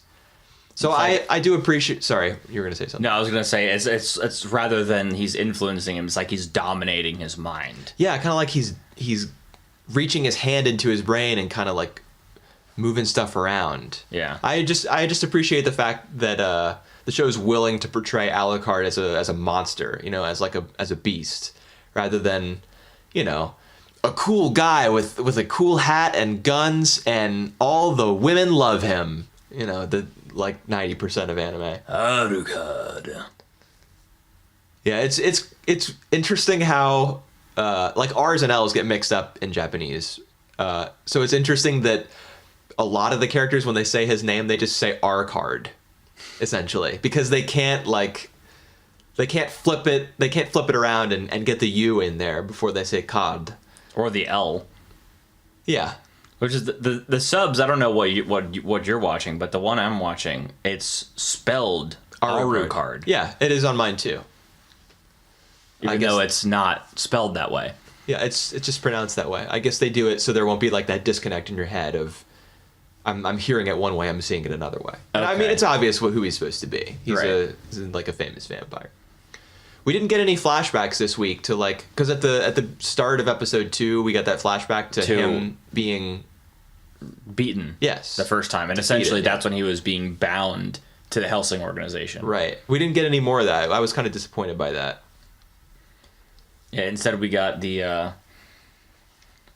So I do appreciate. Sorry, you were gonna say something. No, I was gonna say it's rather than he's influencing him, it's like he's dominating his mind. Yeah, kind of like he's reaching his hand into his brain and kind of like moving stuff around. Yeah. I just appreciate the fact that the show is willing to portray Alucard as a monster, as a beast, rather than, a cool guy with a cool hat and guns and all the women love him. The like 90% of anime. Alucard. Yeah, it's interesting how like R's and L's get mixed up in Japanese. So it's interesting that a lot of the characters, when they say his name, they just say R card, essentially, because they can't flip it around and get the U in there before they say cod Or the L. Yeah. Which is the subs. I don't know what you're watching, but the one I'm watching, it's spelled Alucard. Yeah, it is on mine too. Even though it's not spelled that way. Yeah, it's just pronounced that way. I guess they do it so there won't be like that disconnect in your head of I'm hearing it one way, I'm seeing it another way. And I mean, it's obvious who he's supposed to be. He's like a famous vampire. We didn't get any flashbacks this week to because at the start of episode 2, we got that flashback to him being beaten. Yes. The first time. And essentially that's when he was being bound to the Hellsing organization. Right. We didn't get any more of that. I was kind of disappointed by that. Yeah, instead we got the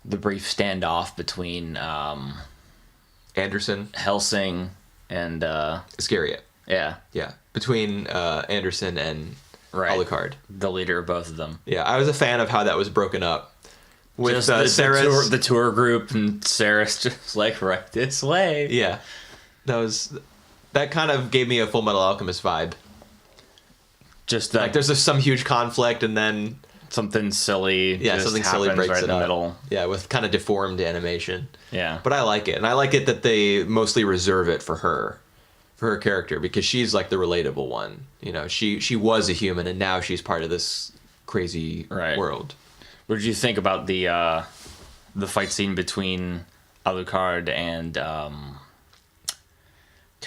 brief standoff between Anderson, Hellsing, and Iscariot. Yeah. Yeah. Between Anderson and Alucard. The leader of both of them. Yeah, I was a fan of how that was broken up. With just the tour group, and Sarah's just like, right this way. Yeah. That kind of gave me a Full Metal Alchemist vibe. Just like there's some huge conflict and then something silly. Yeah, something silly breaks right it in the up. Middle. Yeah, with kind of deformed animation. Yeah. But I like it. And I like it that they mostly reserve it for her character, because she's like the relatable one. She was a human and now she's part of this crazy world. What did you think about the fight scene between Alucard and I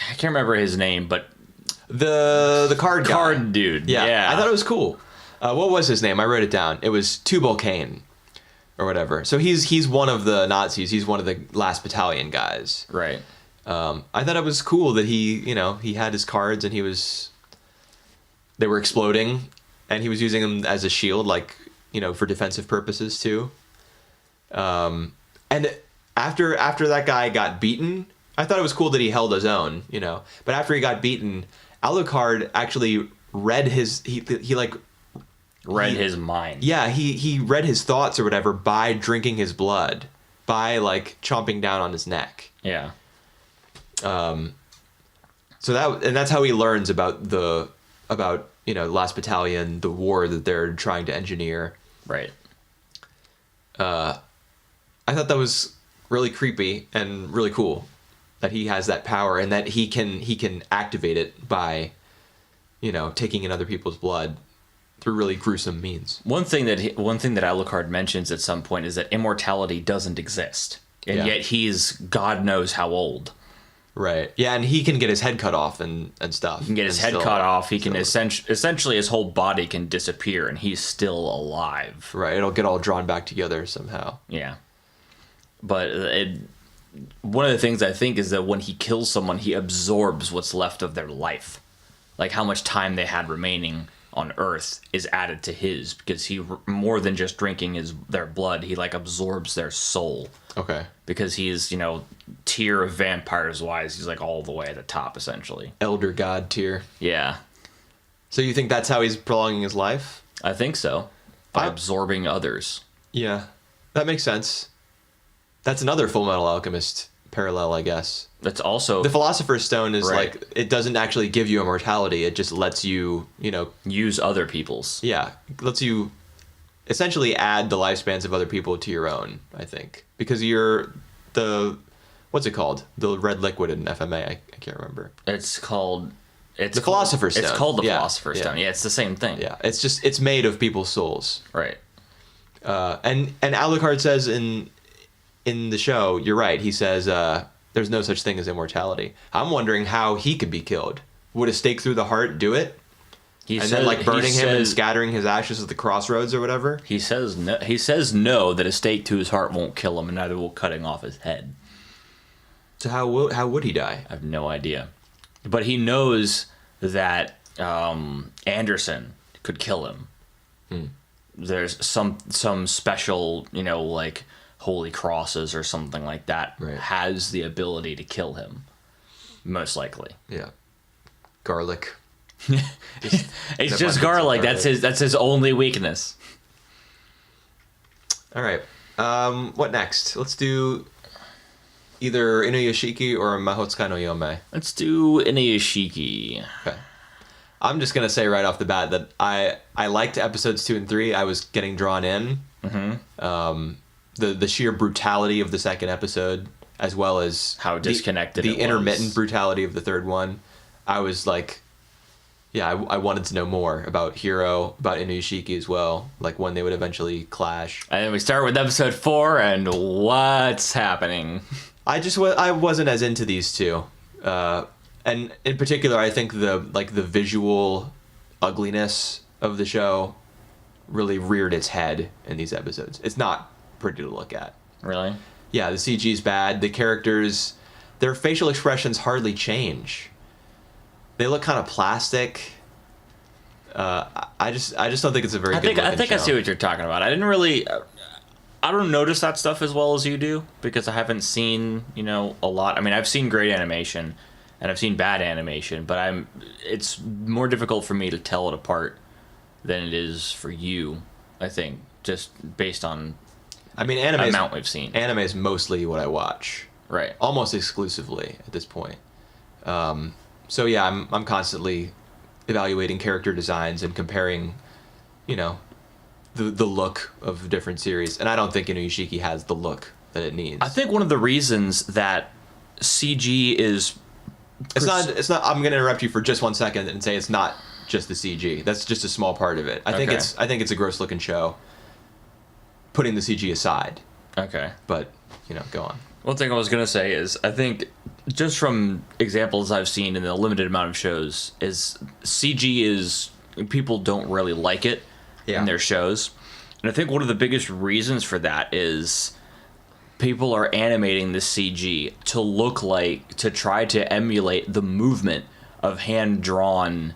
can't remember his name, but the card dude. Yeah, I thought it was cool. What was his name? I wrote it down. It was Tubal Cain or whatever. So he's one of the Nazis. He's one of the last battalion guys. Right. I thought it was cool that he had his cards and they were exploding and he was using them as a shield, for defensive purposes too. And after that guy got beaten, I thought it was cool that he held his own, you know. But after he got beaten, Alucard actually read his his mind. Yeah, he read his thoughts or whatever by drinking his blood, by like chomping down on his neck. Yeah. So that's how he learns about Last Battalion, the war that they're trying to engineer. Right. I thought that was really creepy and really cool that he has that power and that he can activate it by, taking in other people's blood through really gruesome means. One thing that Alucard mentions at some point is that immortality doesn't exist, and yet he's God knows how old. Right. Yeah, and he can get his head cut off and stuff. He can get his head cut off. He can essentially his whole body can disappear, and he's still alive. Right. It'll get all drawn back together somehow. Yeah. But one of the things I think is that when he kills someone, he absorbs what's left of their life. Like how much time they had remaining on Earth is added to his, because he, more than just drinking their blood, he like absorbs their soul. Okay. Because he's, tier of vampires wise, he's like all the way at the top essentially. Elder god tier. Yeah. So you think that's how he's prolonging his life? I think so. By absorbing others. Yeah. That makes sense. That's another Full Metal Alchemist parallel, I guess. That's also... The Philosopher's Stone is like, it doesn't actually give you immortality. It just lets you, use other people's. Yeah. It lets you essentially add the lifespans of other people to your own, I think. Because you're what's it called? The red liquid in FMA. I can't remember. It's called... the Philosopher's Stone. It's called the Philosopher's Stone. Yeah, it's the same thing. Yeah. It's made of people's souls. Right. And Alucard says in the show, you're right, he says there's no such thing as immortality. I'm wondering how he could be killed. Would a stake through the heart do it? Then burning him and scattering his ashes at the crossroads or whatever? He says no, that a stake to his heart won't kill him, and neither will cutting off his head. So how would he die? I have no idea. But he knows that Anderson could kill him. There's some special, like holy crosses or something like that has the ability to kill him, most likely. Yeah. Garlic. It's just garlic. That's his only weakness. All right. What next? Let's do either Inuyashiki or Mahoutsukai no Yome. Let's do Inuyashiki. Okay. I'm just gonna say right off the bat that I liked episodes 2 and 3. I was getting drawn in. Mm-hmm. The sheer brutality of the second episode, as well as how disconnected the intermittent brutality of the third one. I was like, I wanted to know more about Hiro, about Inuyashiki as well, like when they would eventually clash. And then we start with episode 4, and what's happening? I wasn't as into these two, and in particular, I think the visual ugliness of the show really reared its head in these episodes. It's not pretty to look at. Really? Yeah, the CG's bad. The characters, their facial expressions hardly change. They look kind of plastic. I just don't think it's a very good looking show. I think I see what you're talking about. I don't notice that stuff as well as you do, because I haven't seen, a lot. I mean, I've seen great animation and I've seen bad animation, but it's more difficult for me to tell it apart than it is for you, I think, just based on the amount we've seen. Anime is mostly what I watch. Right. Almost exclusively at this point. So yeah, I'm constantly evaluating character designs and comparing, the look of different series. And I don't think Inuyashiki has the look that it needs. I think one of the reasons that CG is... It's not. I'm going to interrupt you for just 1 second and say it's not just the CG. That's just a small part of it. I think it's a gross looking show, putting the CG aside. Okay. But, go on. One thing I was going to say is, I think, just from examples I've seen in the limited amount of shows, is CG is... People don't really like it in their shows. And I think one of the biggest reasons for that is people are animating the CG to try to emulate the movement of hand-drawn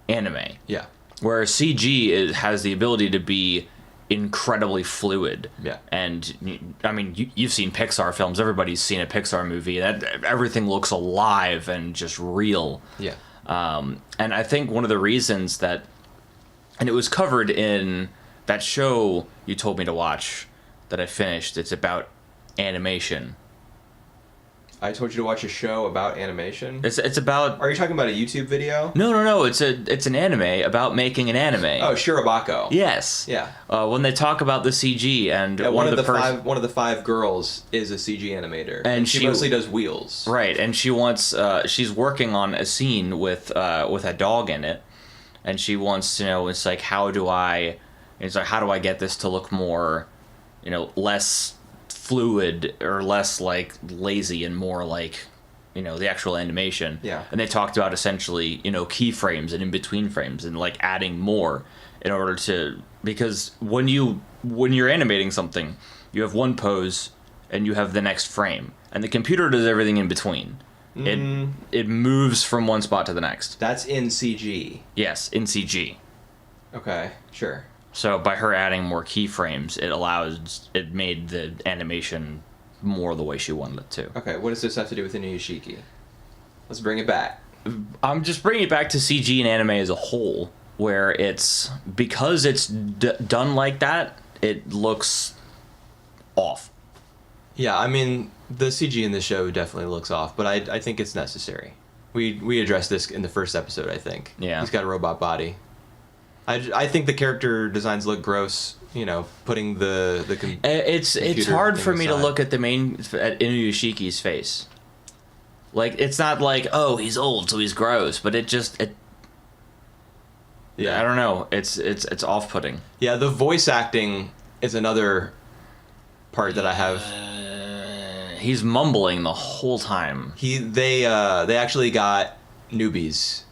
anime. Yeah. Whereas CG has the ability to be incredibly fluid. Yeah. And I mean, you've seen Pixar films. Everybody's seen a Pixar movie. That everything looks alive and just real. Yeah. And I think one of the reasons that, and it was covered in that show you told me to watch that I finished. It's about animation. I told you to watch a show about animation? It's about... Are you talking about a YouTube video? No. It's an anime about making an anime. Oh, Shirobako. Yes. Yeah. When they talk about the CG and one of the five girls is a CG animator, and she mostly does wheels. Right, and she wants she's working on a scene with a dog in it, and she wants to know, it's like, how do I get this to look more, less fluid or less like lazy and more like the actual animation. Yeah. And they talked about essentially keyframes and in between frames and like adding more in order to, because when you're animating something, you have one pose and you have the next frame, and the computer does everything in between. It moves from one spot to the next. That's in CG. Yes, in CG. Okay, sure. So by her adding more keyframes, it made the animation more the way she wanted it to. Okay, what does this have to do with Inuyashiki? Let's bring it back. I'm just bringing it back to CG and anime as a whole, where because it's done like that, it looks off. Yeah, I mean, the CG in the show definitely looks off, but I think it's necessary. We addressed this in the first episode, I think. Yeah. He's got a robot body. I think the character designs look gross. Putting the it's hard for me to look at at Inuyashiki's face. Like, it's not like, oh, he's old so he's gross, but yeah, I don't know. It's off-putting. Yeah, the voice acting is another part that I have. He's mumbling the whole time. They actually got newbies.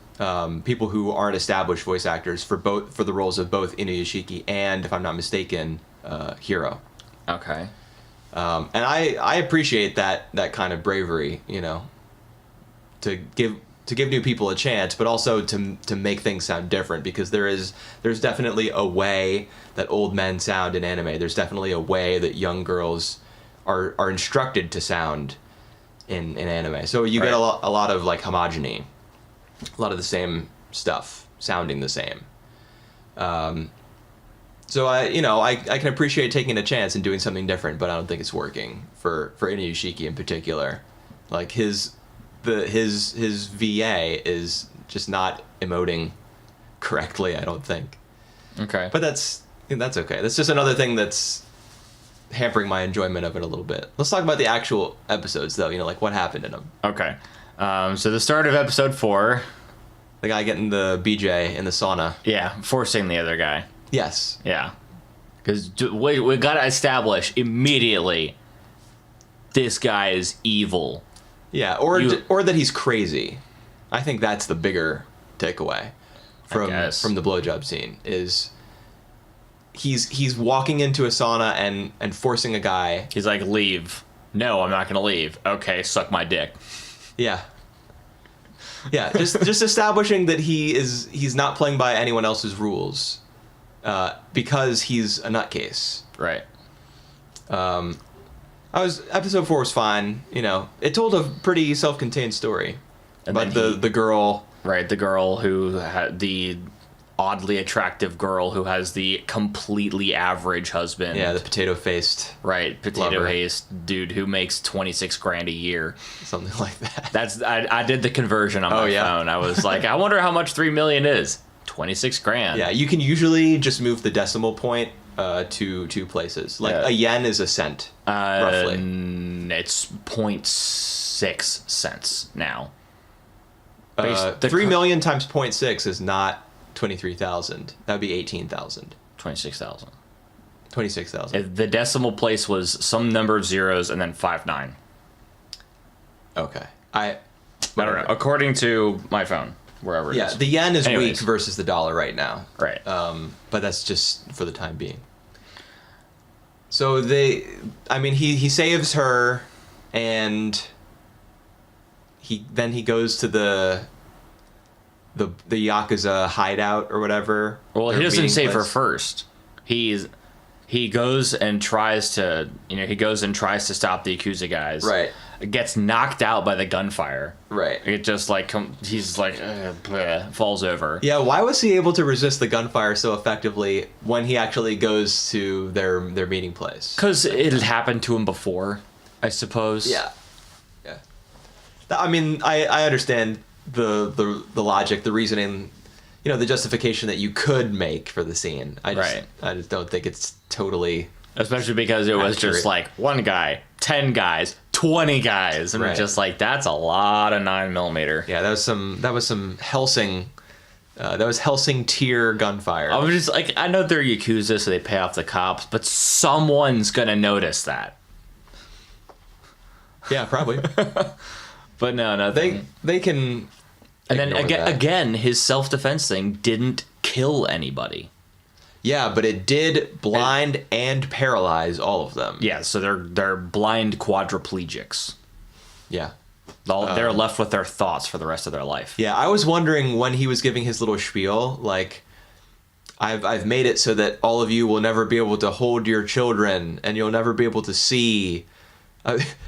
People who aren't established voice actors for the roles of both Inuyashiki and, if I'm not mistaken, Hiro. Okay. And I appreciate that kind of bravery, to give new people a chance, but also to make things sound different, because there's definitely a way that old men sound in anime. There's definitely a way that young girls are instructed to sound in anime. So you get a lot of like homogeny. A lot of the same stuff sounding the same. So I can appreciate taking a chance and doing something different, but I don't think it's working for Inuyashiki in particular. Like his VA is just not emoting correctly, I don't think. Okay. But that's okay. That's just another thing that's hampering my enjoyment of it a little bit. Let's talk about the actual episodes though, like what happened in them. Okay. So the start of episode 4. The guy getting the BJ in the sauna. Yeah, forcing the other guy. Yes. Yeah. Because we got to establish immediately this guy is evil. Yeah, or that he's crazy. I think that's the bigger takeaway from the blowjob scene is he's walking into a sauna and forcing a guy. He's like, leave. No, I'm not going to leave. Okay, suck my dick. Yeah. Yeah, just establishing that he's not playing by anyone else's rules, because he's a nutcase. Right. Episode 4 was fine. It told a pretty self-contained story about the girl. Right, the girl who had the oddly attractive girl who has the completely average husband. Yeah, the potato-faced. Right, potato-faced dude who makes $26,000 a year. Something like that. I did the conversion on my phone. I was like, I wonder how much $3 million is. $26,000. Yeah, you can usually just move the decimal point to 2 places. Like a yen is a cent, roughly. It's 0.6 cents now. 3 million times 0.6 is not 23,000. That would be 18,000. 26,000. 26,000. The decimal place was some number of zeros and then 59. Okay. I don't know. According to my phone, wherever it is. Yeah, the yen is weak versus the dollar right now. Right. But that's just for the time being. So he saves her, and he goes to the Yakuza hideout or whatever. Well, he doesn't save her first. he goes and tries to stop the Yakuza guys. Right. Gets knocked out by the gunfire. Right. It just like he's like falls over. Yeah, why was he able to resist the gunfire so effectively when he actually goes to their meeting place? Because it had happened to him before, I suppose. Yeah. I mean, I understand the logic, the reasoning, the justification that you could make for the scene. I just don't think it's totally... Especially because it was just like one guy, 10 guys, 20 guys. And just like, that's a lot of 9mm. Yeah, that was some Hellsing... that was Hellsing tier gunfire. I was just like, I know they're Yakuza, so they pay off the cops, but someone's gonna notice that. Yeah, probably. But no, they can. And then again, his self-defense thing didn't kill anybody. Yeah, but it did blind and paralyze all of them. Yeah, so they're blind quadriplegics. Yeah. They're left with their thoughts for the rest of their life. Yeah, I was wondering when he was giving his little spiel, like, I've made it so that all of you will never be able to hold your children, and you'll never be able to see.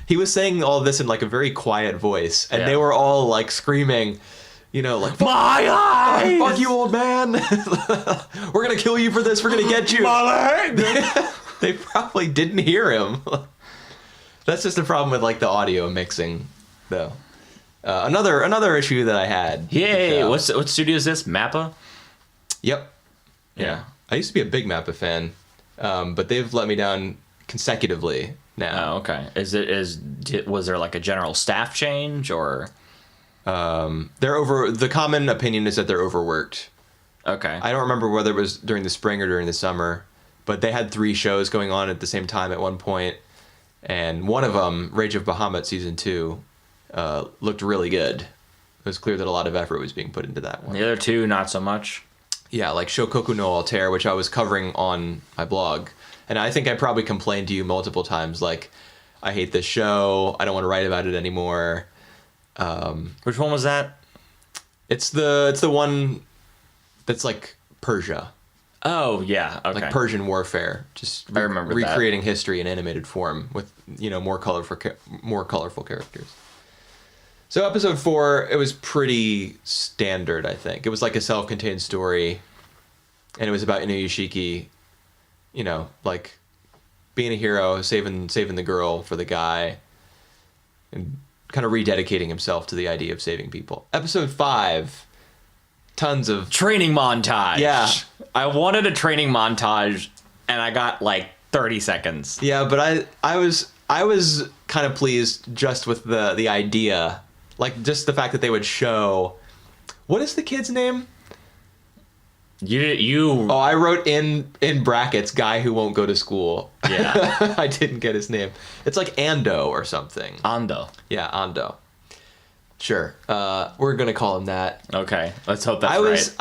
He was saying all this in like a very quiet voice, and they were all like screaming, like, my eyes! Fuck you, old man! We're gonna kill you for this. We're gonna get you. My leg! They probably didn't hear him. That's just a problem with like the audio mixing, though. Another issue that I had. Yay! What studio is this? Mappa? Yep. Yeah. I used to be a big Mappa fan, but they've let me down consecutively now. Oh, okay. Was there like a general staff change or? The common opinion is that they're overworked. Okay. I don't remember whether it was during the spring or during the summer, but they had 3 shows going on at the same time at one point, and one of them, Rage of Bahamut Season 2, looked really good. It was clear that a lot of effort was being put into that one. The other 2, not so much. Yeah, like Shokoku no Altair, which I was covering on my blog. And I think I probably complained to you multiple times, like, I hate this show, I don't want to write about it anymore. Which one was that? It's the one that's like Persia. Oh, yeah, okay. Like Persian warfare. Just I remember recreating history in animated form with, more colorful characters. So episode 4, it was pretty standard, I think. It was like a self-contained story, and it was about Inuyashiki, like being a hero, saving the girl for the guy, and kind of rededicating himself to the idea of saving people. Episode 5, tons of training montage. Yeah. I wanted a training montage, and I got like 30 seconds. Yeah, but I was kind of pleased just with the idea. Like, just the fact that they would show... What is the kid's name? You... Oh, I wrote in brackets, guy who won't go to school. Yeah. I didn't get his name. It's like Ando or something. Ando. Yeah, Ando. Sure. We're going to call him that. Okay. Let's hope that's right.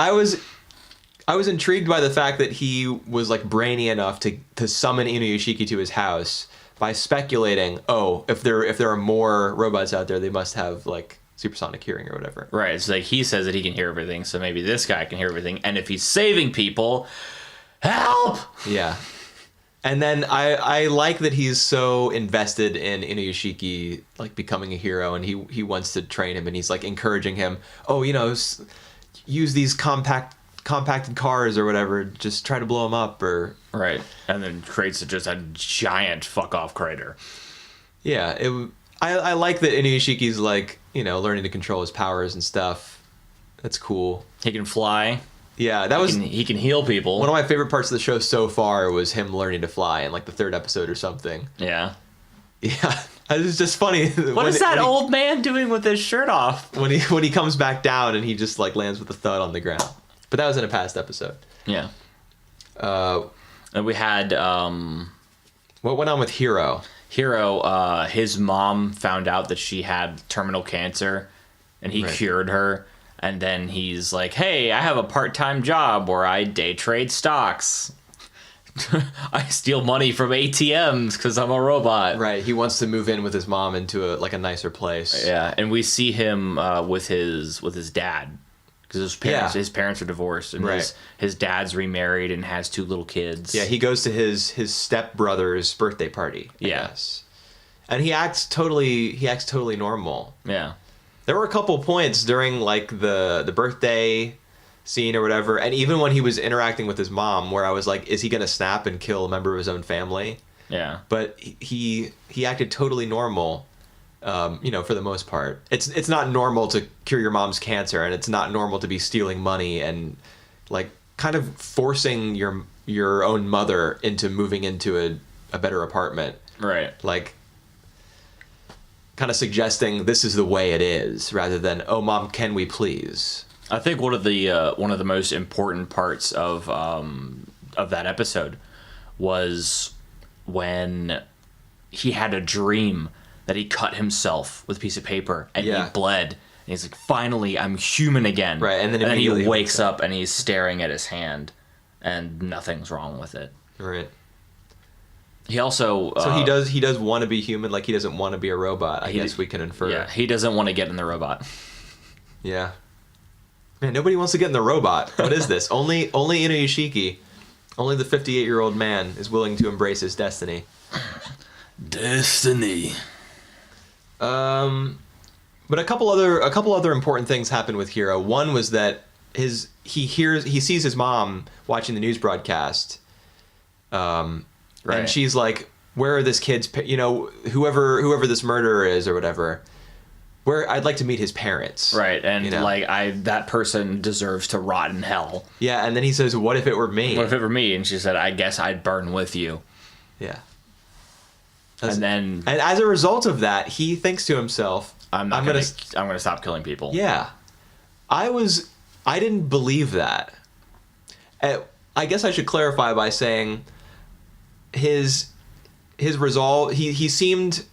I was intrigued by the fact that he was, like, brainy enough to summon Inuyashiki to his house by speculating, if there are more robots out there, they must have, like, supersonic hearing or whatever. Right. It's like he says that he can hear everything, so maybe this guy can hear everything. And if he's saving people, help! Yeah. And then I like that he's so invested in Inuyashiki, like, becoming a hero, and he wants to train him, and he's, like, encouraging him, use these compacted cars or whatever, just try to blow them up, or... Right. And then creates just a giant fuck-off crater. Yeah. I like that Inuyashiki's, like, learning to control his powers and stuff. That's cool. He can fly. Yeah, he can heal people. One of my favorite parts of the show so far was him learning to fly in, like, the 3rd episode or something. Yeah. Yeah. It's just funny. What is that old man doing with his shirt off? When he comes back down and he just, like, lands with a thud on the ground. But that was in a past episode. Yeah. And we had... What went on with Hiro? Hiro, his mom found out that she had terminal cancer, and he cured her. And then he's like, hey, I have a part-time job where I day trade stocks. I steal money from ATMs because I'm a robot. Right. He wants to move in with his mom into a nicer place. Yeah, and we see him with his dad, because his parents are divorced, and his dad's remarried and has 2 little kids. Yeah, he goes to his stepbrother's birthday party. Yes, and he acts totally normal. Yeah, there were a couple points during like the birthday scene or whatever, and even when he was interacting with his mom, where I was like, is he gonna snap and kill a member of his own family? Yeah, but he acted totally normal. For the most part, it's not normal to cure your mom's cancer, and it's not normal to be stealing money and like kind of forcing your own mother into moving into a better apartment. Right. Like kind of suggesting this is the way it is, rather than, oh mom, can we please? I think one of the most important parts of that episode was when he had a dream that he cut himself with a piece of paper and he bled. And he's like, finally, I'm human again. Right, and then he wakes up and he's staring at his hand and nothing's wrong with it. Right. He also... so he does want to be human, like he doesn't want to be a robot, I guess we can infer. Yeah, he doesn't want to get in the robot. Yeah. Man, nobody wants to get in the robot. What is this? Only Inuyashiki, only the 58-year-old man is willing to embrace his destiny. Destiny. But a couple other important things happened with Hiro. One was that he sees his mom watching the news broadcast, and she's like, "Where are this kid's? Whoever this murderer is or whatever. Where I'd like to meet his parents." Right, and that person deserves to rot in hell. Yeah, and then he says, "What if it were me?" What if it were me? And she said, "I guess I'd burn with you." Yeah. And as a result of that, he thinks to himself, I'm gonna stop killing people. Yeah. I didn't believe that. I guess I should clarify by saying his resolve, he seemed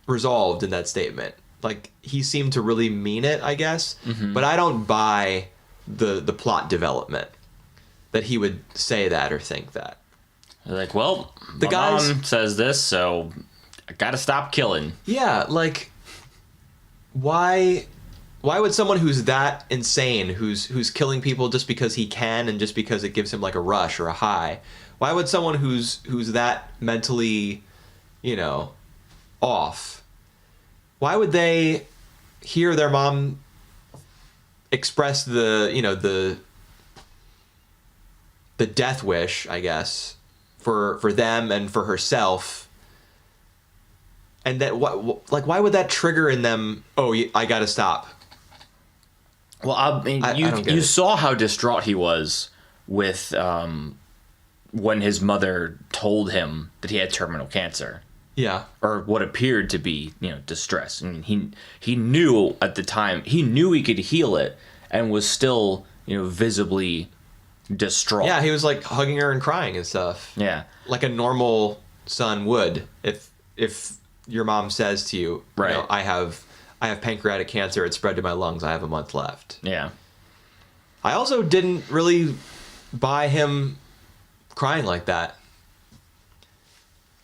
resolved in that statement. Like he seemed to really mean it, I guess. Mm-hmm. But I don't buy the plot development that he would say that or think that. They're like, well, my mom says this, so I gotta stop killing. Yeah, like, why would someone who's that insane, who's killing people just because he can and just because it gives him like a rush or a high, why would someone who's that mentally, off, why would they hear their mom express the death wish, I guess, for them and for herself, and that why would that trigger in them? Oh, I gotta stop. Well, I mean, you saw how distraught he was with when his mother told him that he had terminal cancer. Yeah, or what appeared to be distress. I mean, he knew at the time, he knew he could heal it, and was still visibly distraught. Yeah, he was like hugging her and crying and stuff. Yeah, like a normal son would if your mom says to you, right, I have pancreatic cancer, it's spread to my lungs, I have a month left. Yeah. I also didn't really buy him crying like that.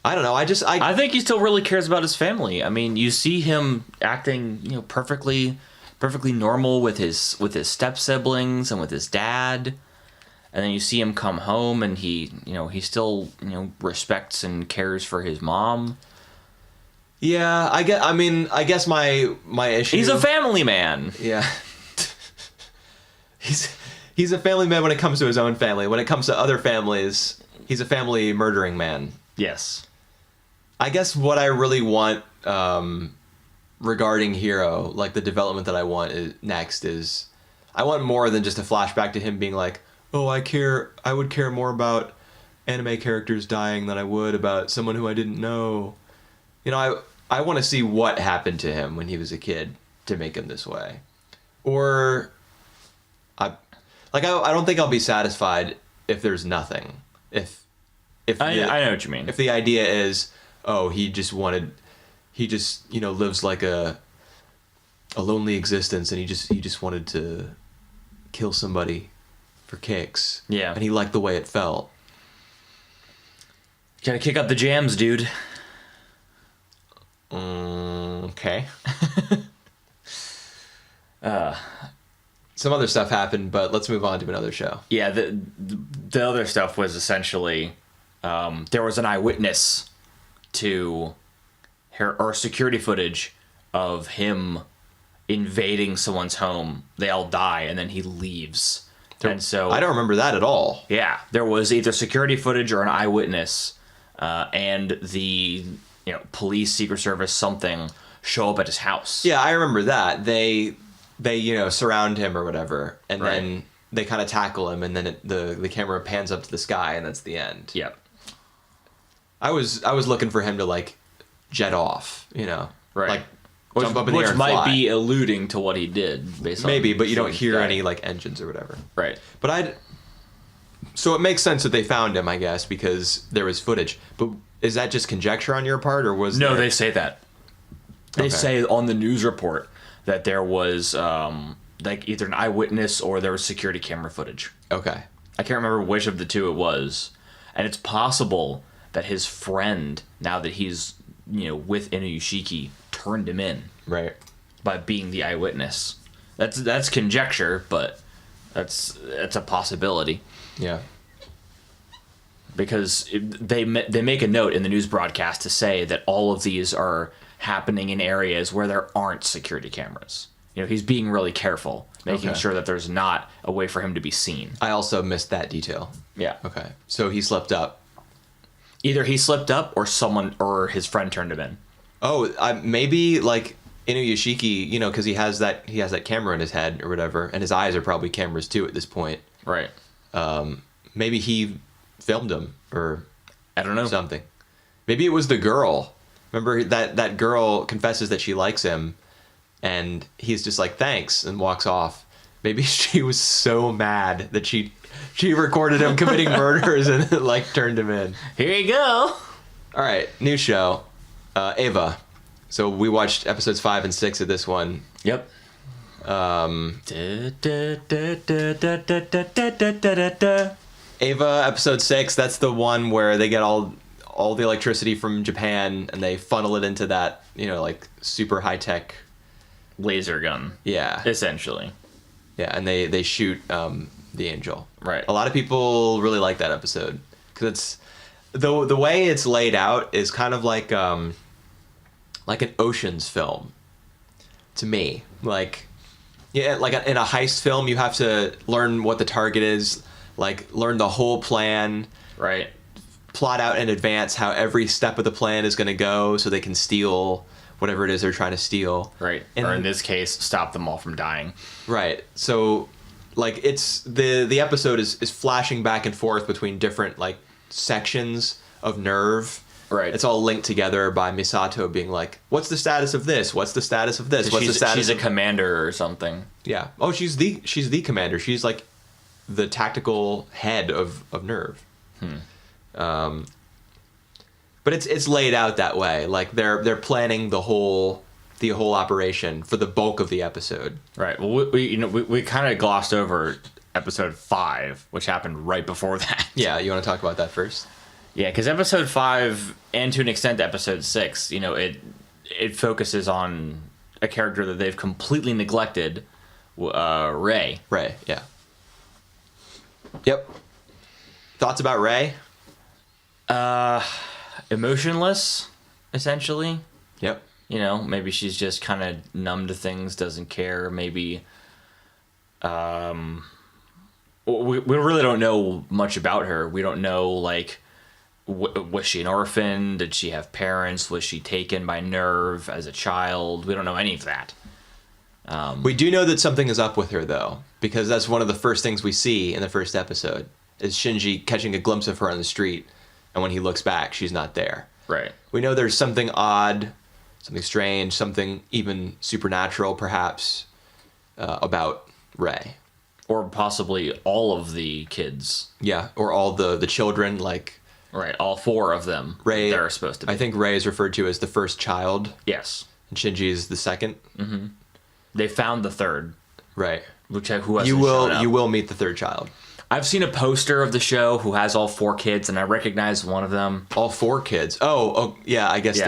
I don't know, I think he still really cares about his family. I mean, you see him acting perfectly normal with his step siblings and with his dad. And then you see him come home, and he still, respects and cares for his mom. Yeah, I guess my issue. He's a family man. Yeah. He's a family man when it comes to his own family. When it comes to other families, he's a family murdering man. Yes. I guess what I really want regarding Hiro, like the development that I want next is, I want more than just a flashback to him being like, oh, I would care more about anime characters dying than I would about someone who I didn't know. I want to see what happened to him when he was a kid to make him this way. Or I don't think I'll be satisfied if there's nothing. I know what you mean. If the idea is, oh, he just lives like a lonely existence, and he just wanted to kill somebody for kicks. Yeah. And he liked the way it felt. Gotta kick up the jams, dude. Okay. some other stuff happened, but let's move on to another show. Yeah, the other stuff was essentially there was an eyewitness to security footage of him invading someone's home. They all die, and then he leaves. And so I don't remember that at all. Yeah, there was either security footage or an eyewitness, and the police, Secret Service, something show up at his house. Yeah, I remember that. They surround him or whatever, and then they kind of tackle him, and then the camera pans up to the sky, and that's the end. Yeah. I was looking for him to like jet off, like jump up in the air and might fly. be alluding to what he did, based on maybe, but you don't hear any like engines or whatever. Right. But so it makes sense that they found him, I guess, because there was footage. But is that just conjecture on your part, or was no? there... They say that. They say on the news report that there was like either an eyewitness or there was security camera footage. Okay. I can't remember which of the two it was, and it's possible that his friend, now that he's with Inuyashiki, turned him in Right. by being the eyewitness. That's conjecture, but that's a possibility. Yeah. Because they make a note in the news broadcast to say that all of these are happening in areas where there aren't security cameras. He's being really careful, making sure that there's not a way for him to be seen. I also missed that detail. Yeah. Okay. So he slept up. Either he slipped up or his friend turned him in. Oh, maybe like Inuyashiki, because he has that camera in his head or whatever, and his eyes are probably cameras too at this point. Right. Maybe he filmed him or I don't know. something. Maybe it was the girl. Remember that girl confesses that she likes him, and he's just like thanks and walks off. Maybe she was so mad that she recorded him committing murders and like turned him in. Here you go. All right, new show, Ava. So we watched episodes 5 and 6 of this one. Yep. Ava episode 6. That's the one where they get all the electricity from Japan and they funnel it into that like super high tech laser gun. Yeah. Essentially. Yeah, and they shoot the angel. Right. A lot of people really like that episode because it's the way it's laid out is kind of like an Ocean's film to me. Like like in a heist film, you have to learn what the target is, like learn the whole plan. Right. Plot out in advance how every step of the plan is going to go so they can steal whatever it is they're trying to steal. Right. Or in this case, stop them all from dying. Right. So like it's the episode is flashing back and forth between different like sections of Nerve. Right. It's all linked together by Misato being like, what's the status of this? What's the status of this? What's the status? She's a commander or something. Yeah. Oh, she's the commander. She's like the tactical head of Nerve. But it's laid out that way. Like they're planning the whole operation for the bulk of the episode. Right. Well, we kind of glossed over episode 5, which happened right before that. Yeah. You want to talk about that first? Yeah, because episode 5, and to an extent episode 6, it focuses on a character that they've completely neglected, Ray. Ray. Yeah. Yep. Thoughts about Ray? Emotionless, essentially. Yep. Maybe she's just kind of numb to things, doesn't care. Maybe, we really don't know much about her. We don't know, like, was she an orphan? Did she have parents? Was she taken by Nerve as a child? We don't know any of that. We do know that something is up with her, though, because that's one of the first things we see in the first episode, is Shinji catching a glimpse of her on the street, and when he looks back, she's not there. Right. We know there's something odd, something strange, something even supernatural, perhaps, about Ray. Or possibly all of the kids. Yeah, or all the children, like... Right, all 4 of them. Ray, they're supposed to be. I think Ray is referred to as the first child. Yes. And Shinji is the second. Mm-hmm. They found the third. Right. Who hasn't shown up. You will meet the third child. I've seen a poster of the show who has all 4 kids, and I recognize one of them. All 4 kids. Oh, yeah. I guess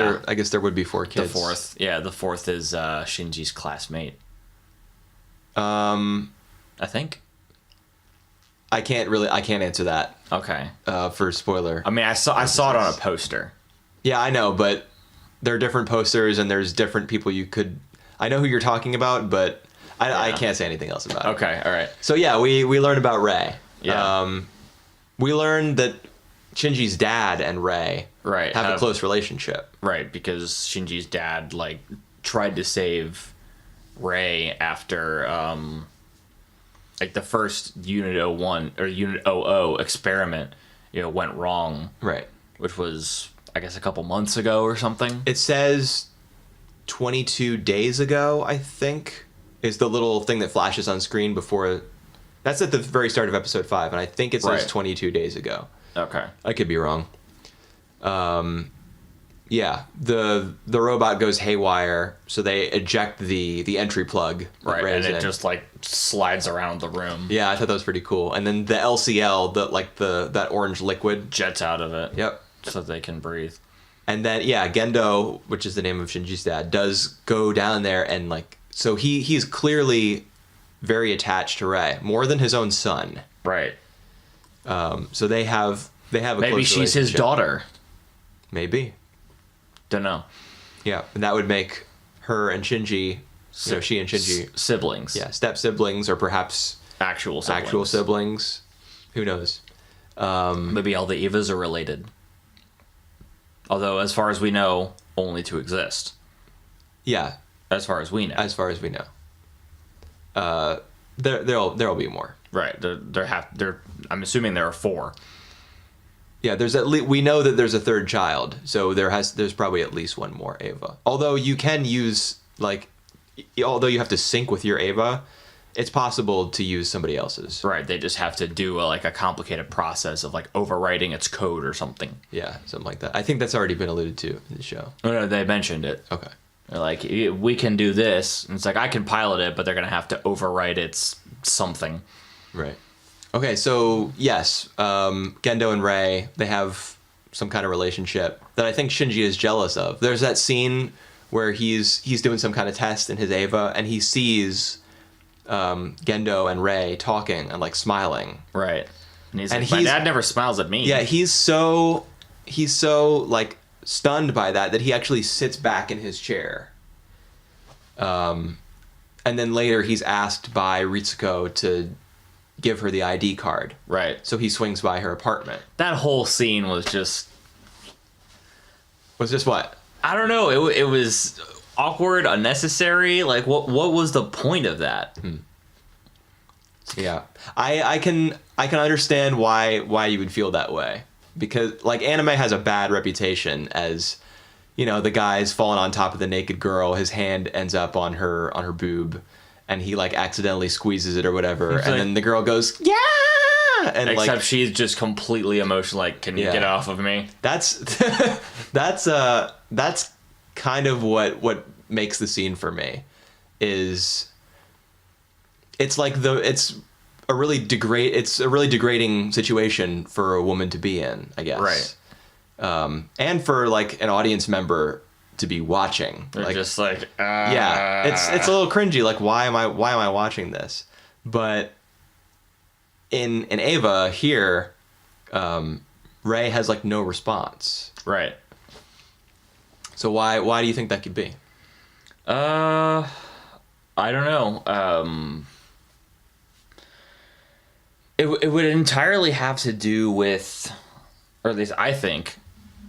there would be 4 kids. The fourth is Shinji's classmate. I think. I can't answer that. Okay. For spoiler. I mean, I saw it on a poster. Yeah, I know, but there are different posters and there's different people you could. I know who you're talking about, but I can't say anything else about it. Okay, all right. So yeah, we learned about Rei. Yeah. We learned that Shinji's dad and Rei have a close relationship. Right, because Shinji's dad like tried to save Rei after like the first Unit 01 or Unit 00 experiment, went wrong. Right. Which was, I guess, a couple months ago or something. It says 22 days ago, I think, is the little thing that flashes on screen before. That's at the very start of episode 5, and I think it says 22 days ago. Okay. I could be wrong. Yeah, the robot goes haywire, so they eject the entry plug. Right, and it just like slides around the room. Yeah, I thought that was pretty cool. And then the LCL, that orange liquid jets out of it. Yep. So they can breathe. And then Gendo, which is the name of Shinji's dad, does go down there and so he's clearly very attached to Rei, more than his own son. Right. So they have a maybe close she's his daughter. Maybe. Don't know. Yeah, and that would make her and Shinji, she and Shinji siblings. Yeah, step siblings or perhaps actual siblings. Who knows? Maybe all the Evas are related. Although, as far as we know, only to exist. Yeah. As far as we know. There'll be more. Right. I'm assuming there are 4. Yeah, we know that there's a third child, so there's probably at least one more Eva. Although you can use although you have to sync with your Eva, it's possible to use somebody else's. Right, they just have to do a complicated process of overwriting its code or something. Yeah, something like that. I think that's already been alluded to in the show. Oh, no, they mentioned it. Okay. They're like, we can do this. And it's I can pilot it, but they're going to have to overwrite its something. Right. Okay, so yes, Gendo and Rei, they have some kind of relationship that I think Shinji is jealous of. There's that scene where he's doing some kind of test in his Eva, and he sees Gendo and Rei talking and smiling. Right. And he's my dad never smiles at me. Yeah, he's so stunned by that he actually sits back in his chair. And then later he's asked by Ritsuko to give her the ID card. Right. So he swings by her apartment. That whole scene was just... Was just what? I don't know. It was awkward, unnecessary. What was the point of that? Yeah. I can understand why you would feel that way. Because anime has a bad reputation as, the guy's falling on top of the naked girl, his hand ends up on her boob, and he accidentally squeezes it or whatever, and then the girl goes, yeah, and except she's just completely emotional. Can you get off of me? That's kind of what makes the scene for me. Is it's a really degrading situation for a woman to be in, I guess. Right. And for an audience member to be watching. They're just yeah, it's a little cringy. Why am I watching this? But in Eva here, Rei has no response. Right. So why do you think that could be? I don't know. It would entirely have to do with, or at least I think,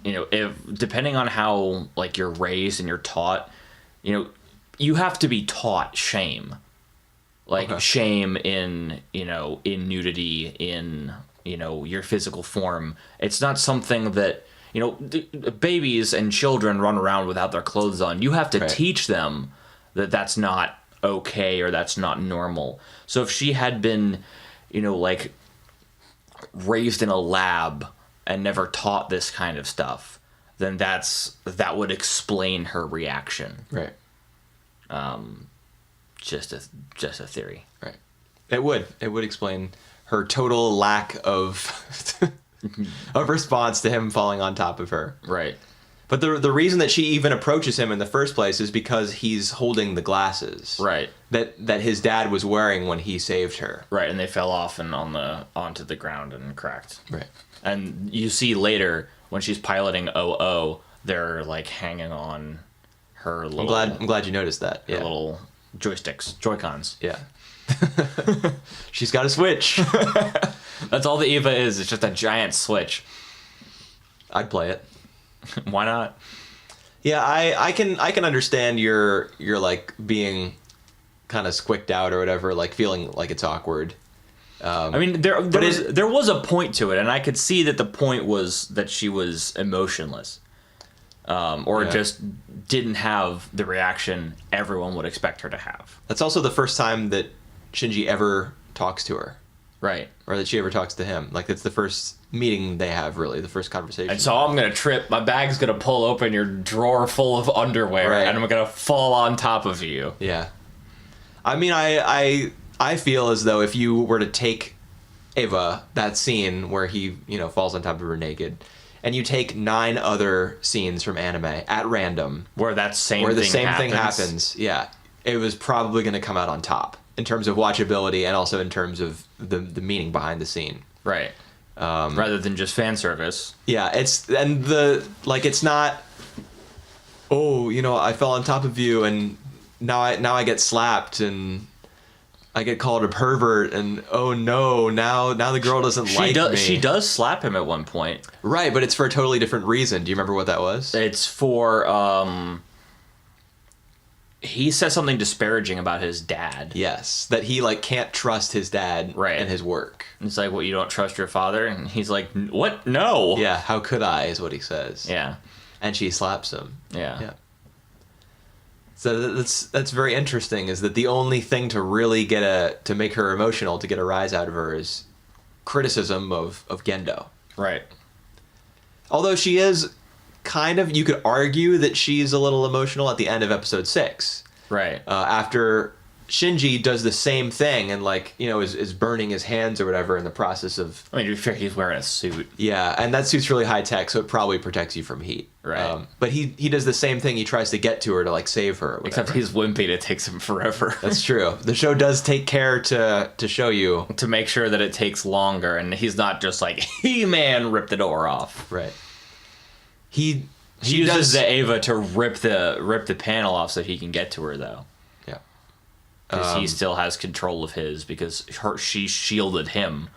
if depending on how you're raised and you're taught, you have to be taught shame, shame in in nudity, in your physical form. It's not something that babies and children run around without their clothes on. You have to teach them that that's not okay or that's not normal. So if she had been raised in a lab and never taught this kind of stuff, then that would explain her reaction. Right. Just a theory. Right. It would explain her total lack of of response to him falling on top of her. Right. But the reason that she even approaches him in the first place is because he's holding the glasses. Right. That his dad was wearing when he saved her. Right, and they fell off and onto the ground and cracked. Right. And you see later when she's piloting OO, they're like hanging on her little. I'm glad you noticed that. Yeah. Little joysticks, Joy-Cons. Yeah. She's got a Switch. That's all the Eva is. It's just a giant Switch. I'd play it. Why not? Yeah, I can understand your like being kind of squicked out or whatever, like feeling like it's awkward. I mean, there was a point to it, and I could see that the point was that she was emotionless, or just didn't have the reaction everyone would expect her to have. That's also the first time that Shinji ever talks to her. Right. Or that she ever talks to him. Like, it's the first meeting they have, really, the first conversation. And so I'm going to trip, my bag's going to pull open your drawer full of underwear, and I'm going to fall on top of you. Yeah. I mean, I feel as though if you were to take Eva, that scene where he, falls on top of her naked, and you take 9 other scenes from anime at random. Where the same thing happens. Yeah. It was probably going to come out on top. In terms of watchability and also in terms of the meaning behind the scene. Right. Rather than just fan service. Yeah, it's not, I fell on top of you and now I get slapped and I get called a pervert and oh no, now the girl doesn't like me. She does slap him at one point. Right, but it's for a totally different reason. Do you remember what that was? It's for he says something disparaging about his dad. Yes, that he can't trust his dad and his work. It's like, what, you don't trust your father? And he's like, what? No. Yeah, how could I is what he says. Yeah. And she slaps him. Yeah. So that's very interesting, is that the only thing to really to make her emotional, to get a rise out of her, is criticism of Gendo. Right. Although she is kind of, you could argue that she's a little emotional at the end of episode 6. Right. After Shinji does the same thing and is burning his hands or whatever in the process of. I mean, to be fair, he's wearing a suit. Yeah, and that suit's really high tech, so it probably protects you from heat. Right. But he does the same thing. He tries to get to her to save her. Or whatever. Except he's wimpy. It takes him forever. That's true. The show does take care to show you, to make sure that it takes longer, and he's not just like, He-Man, rip the door off. Right. She uses the Eva to rip the panel off so he can get to her, though. Yeah. Because he still has control of his, because she shielded him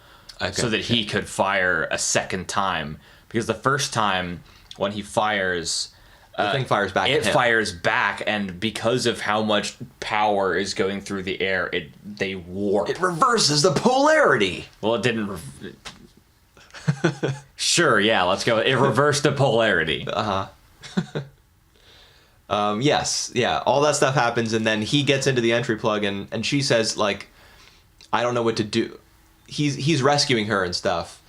so that he could fire a second time. Because the first time when he fires, the thing fires back. It fires back, and because of how much power is going through the air, they warp. It reverses the polarity. Well, it didn't. Sure, yeah, let's go. It reversed the polarity. Yes, yeah, all that stuff happens, and then he gets into the entry plug, and she says, I don't know what to do. He's rescuing her and stuff,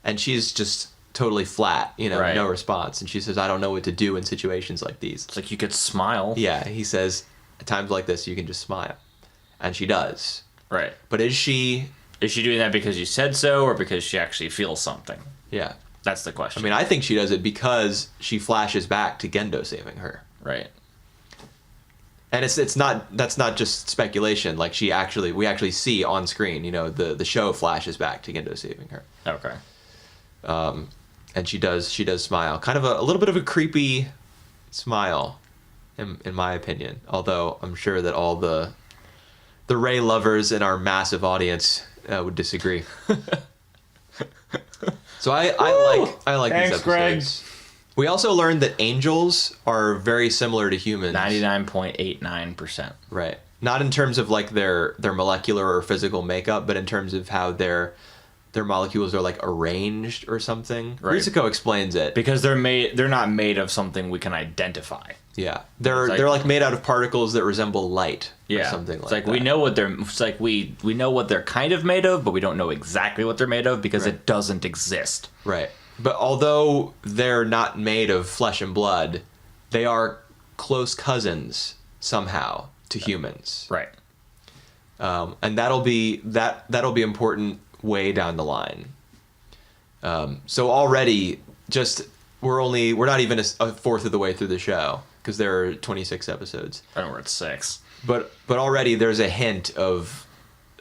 and she's just totally flat, no response. And she says, I don't know what to do in situations like these. It's like, you could smile. Yeah, he says, at times like this, you can just smile. And she does. Right. But is she doing that because you said so, or because she actually feels something? Yeah. That's the question. I mean, I think she does it because she flashes back to Gendo saving her. Right. And that's not just speculation. We actually see on screen, the show flashes back to Gendo saving her. Okay. And she does smile. Kind of a little bit of a creepy smile, in my opinion. Although I'm sure that all the Rey lovers in our massive audience would disagree. So I like Thanks, these episodes. Greg. We also learned that angels are very similar to humans. 99.89%. Right. Not in terms of their molecular or physical makeup, but in terms of how their molecules are arranged or something. Right. Ritsuko explains it. Because they're not made of something we can identify. Yeah. They're made out of particles that resemble light. Or something like that. We know what we know what they're kind of made of, but we don't know exactly what they're made of because it doesn't exist. Right. But although they're not made of flesh and blood, they are close cousins somehow to humans. Right. And that'll be important way down the line. So already, just we're not even a fourth of the way through the show because there are 26 episodes. I know we're at 6. But already there's a hint of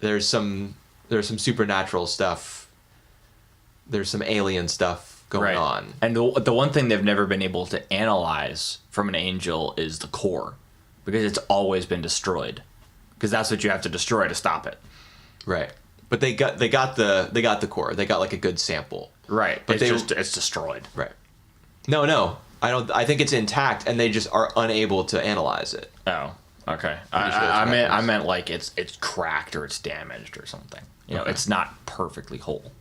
there's some supernatural stuff. There's some alien stuff going on. And the one thing they've never been able to analyze from an angel is the core, because it's always been destroyed. Because that's what you have to destroy to stop it. Right. But they got the core. They got like a good sample. Right. But it's destroyed. Right. No. I think it's intact, and they just are unable to analyze it. Oh. Okay. I meant like it's cracked or it's damaged or something. You know, it's not perfectly whole.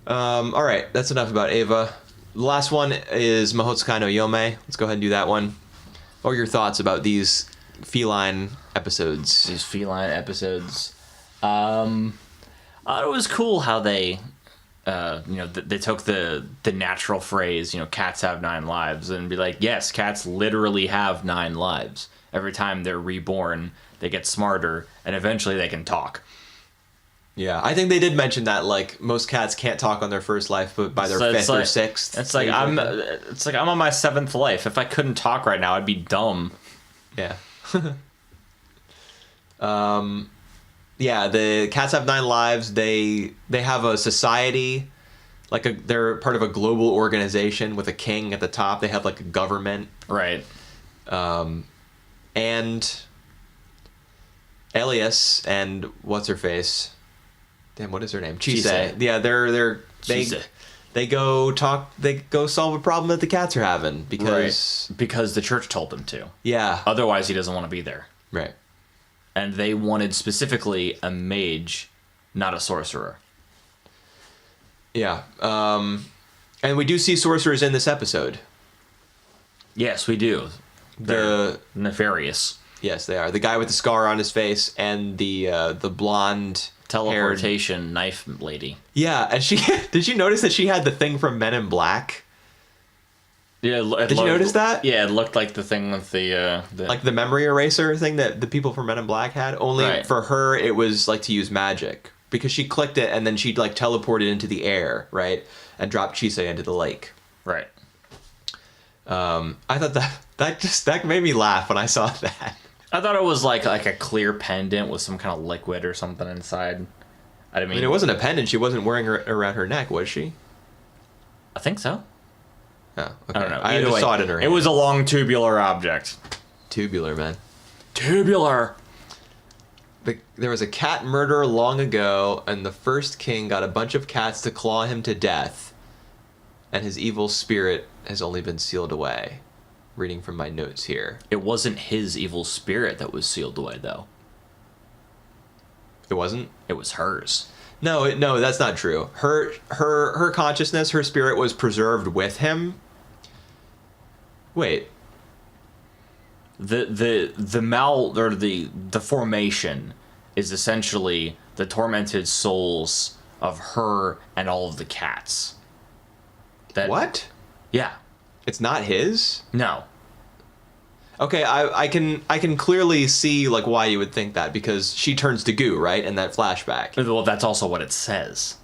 All right, that's enough about Eva. The last one is Mahoutsukai no Yome. Let's go ahead and do that one. What are your thoughts about these feline episodes? I thought it was cool how they, they took the natural phrase, cats have 9 lives, and be like, yes, cats literally have 9 lives. Every time they're reborn, they get smarter, and eventually they can talk. Yeah, I think they did mention that, like, most cats can't talk on their first life, but by their 5th or 6th. It's like I'm on my 7th life. If I couldn't talk right now, I'd be dumb. Yeah. Yeah, the cats have 9 lives. They have a society, they're part of a global organization with a king at the top. They have like a government. Right. And Elias and what's her face? Damn, what is her name? Chise. Yeah, they go solve a problem that the cats are having because the church told them to. Yeah. Otherwise, he doesn't want to be there. Right. And they wanted specifically a mage, not a sorcerer. Yeah. And we do see sorcerers in this episode. Yes, we do. They're nefarious. Yes, they are. The guy with the scar on his face and the blonde teleportation knife lady. Yeah, and she did you notice that she had the thing from Men in Black? Yeah, did you notice that? Yeah, it looked like the thing with the like the memory eraser thing that the people from Men in Black had. Only for her, it was like to use magic because she clicked it and then she'd like teleported into the air, right, and dropped Chise into the lake. Right. I thought that made me laugh when I saw that. I thought it was like a clear pendant with some kind of liquid or something inside. I mean, it wasn't a pendant. She wasn't wearing it around her neck, was she? I think so. Oh, okay. I don't know. I just saw it in her hand. It was a long tubular object. Tubular, man. Tubular. There was a cat murder long ago, and the first king got a bunch of cats to claw him to death, and his evil spirit has only been sealed away. Reading from my notes here. It wasn't his evil spirit that was sealed away, though. It wasn't? It was hers. No, that's not true. Her consciousness, her spirit was preserved with him. Wait. The formation is essentially the tormented souls of her and all of the cats. What? Yeah. It's not his? No. Okay, I can clearly see like why you would think that, because she turns to goo, right, in that flashback. Well, that's also what it says.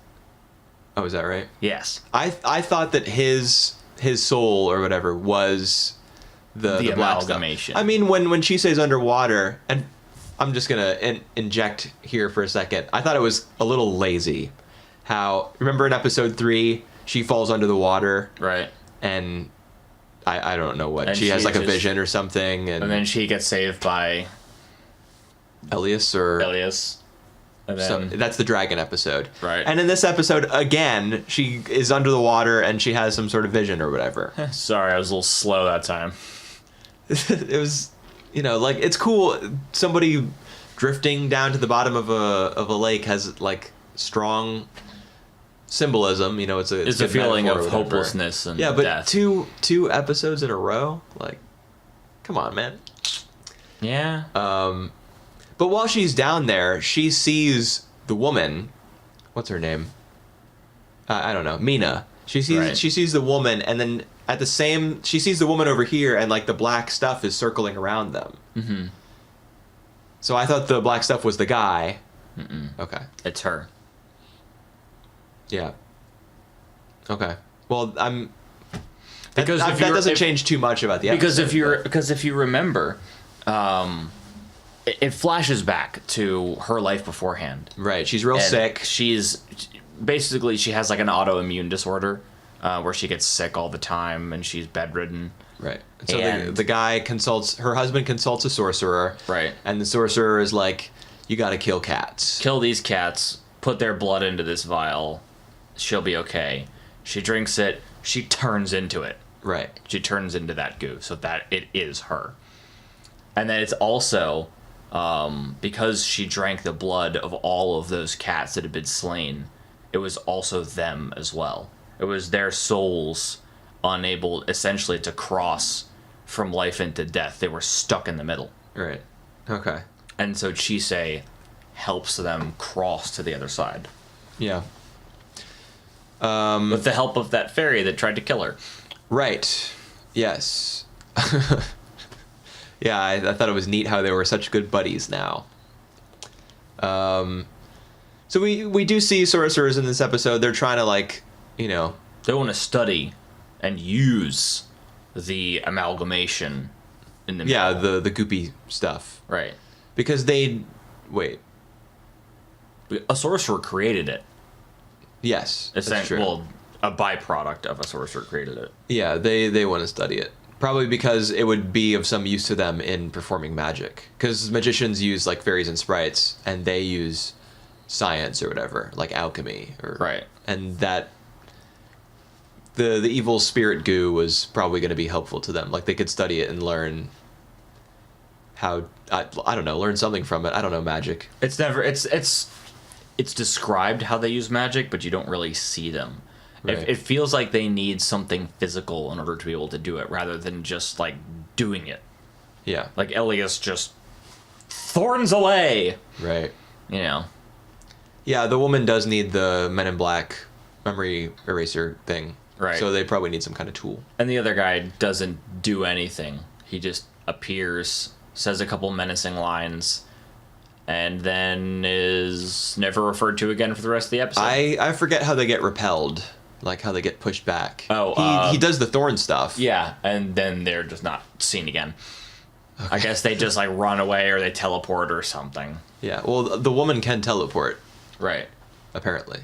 Oh, is that right? Yes. I thought that his soul or whatever was the amalgamation. I mean, when she says underwater, and I'm just gonna inject here for a second. I thought it was a little lazy. How, remember in episode 3, she falls under the water, right? And I don't know what. She has like a vision or something. And then she gets saved by Elias. And then, that's the dragon episode. Right. And in this episode, again, she is under the water and she has some sort of vision or whatever. Sorry, I was a little slow that time. It was, like, it's cool. Somebody drifting down to the bottom of a lake has, like, strong symbolism. It's a feeling of hopelessness and death. two episodes in a row, like, come on, man. Yeah. But while she's down there, she sees the woman. What's her name? I don't know. Mina. She sees the woman, and then she sees the woman over here, and like the black stuff is circling around them. Mm-hmm. So I thought the black stuff was the guy. Mm-mm. Okay. It's her. Yeah. Okay. Well, Because that doesn't change too much about the episode. Because if you remember, it flashes back to her life beforehand. Right. She's real sick. She has like an autoimmune disorder where she gets sick all the time and she's bedridden. Right. So the guy her husband consults a sorcerer. Right. And the sorcerer is like, you got to kill cats. Kill these cats, put their blood into this vial. She'll be okay. She drinks it. She turns into it. Right. She turns into that goo so that it is her. And then it's also because she drank the blood of all of those cats that had been slain, it was also them as well. It was their souls unable essentially to cross from life into death. They were stuck in the middle. Right. Okay. And so Chisei helps them cross to the other side. Yeah. With the help of that fairy that tried to kill her. Right. Yes. Yeah, I thought it was neat how they were such good buddies now. So we do see sorcerers in this episode. They're trying to, like, you know... They want to study and use the amalgamation in the Yeah, middle. the goopy stuff. Right. Because they... Wait. A sorcerer created it. Yes, that's true. Well, a byproduct of a sorcerer created it. Yeah, they want to study it. Probably because it would be of some use to them in performing magic. Because magicians use, like, fairies and sprites, and they use science or whatever, like alchemy. Right. And that... The evil spirit goo was probably going to be helpful to them. Like, they could study it and learn how... I don't know, learn something from it. I don't know, magic. It's described how they use magic, but you don't really see them. Right. It feels like they need something physical in order to be able to do it, rather than just, like, doing it. Yeah. Like, Elias just thorns away. Right. You know. Yeah, the woman does need the Men in Black memory eraser thing. Right. So they probably need some kind of tool. And the other guy doesn't do anything. He just appears, says a couple menacing lines, and then is never referred to again for the rest of the episode. I forget how they get repelled. Like, how they get pushed back. Oh, he does the thorn stuff. Yeah, and then they're just not seen again. Okay. I guess they just, like, run away or they teleport or something. Yeah, well, the woman can teleport. Right. Apparently.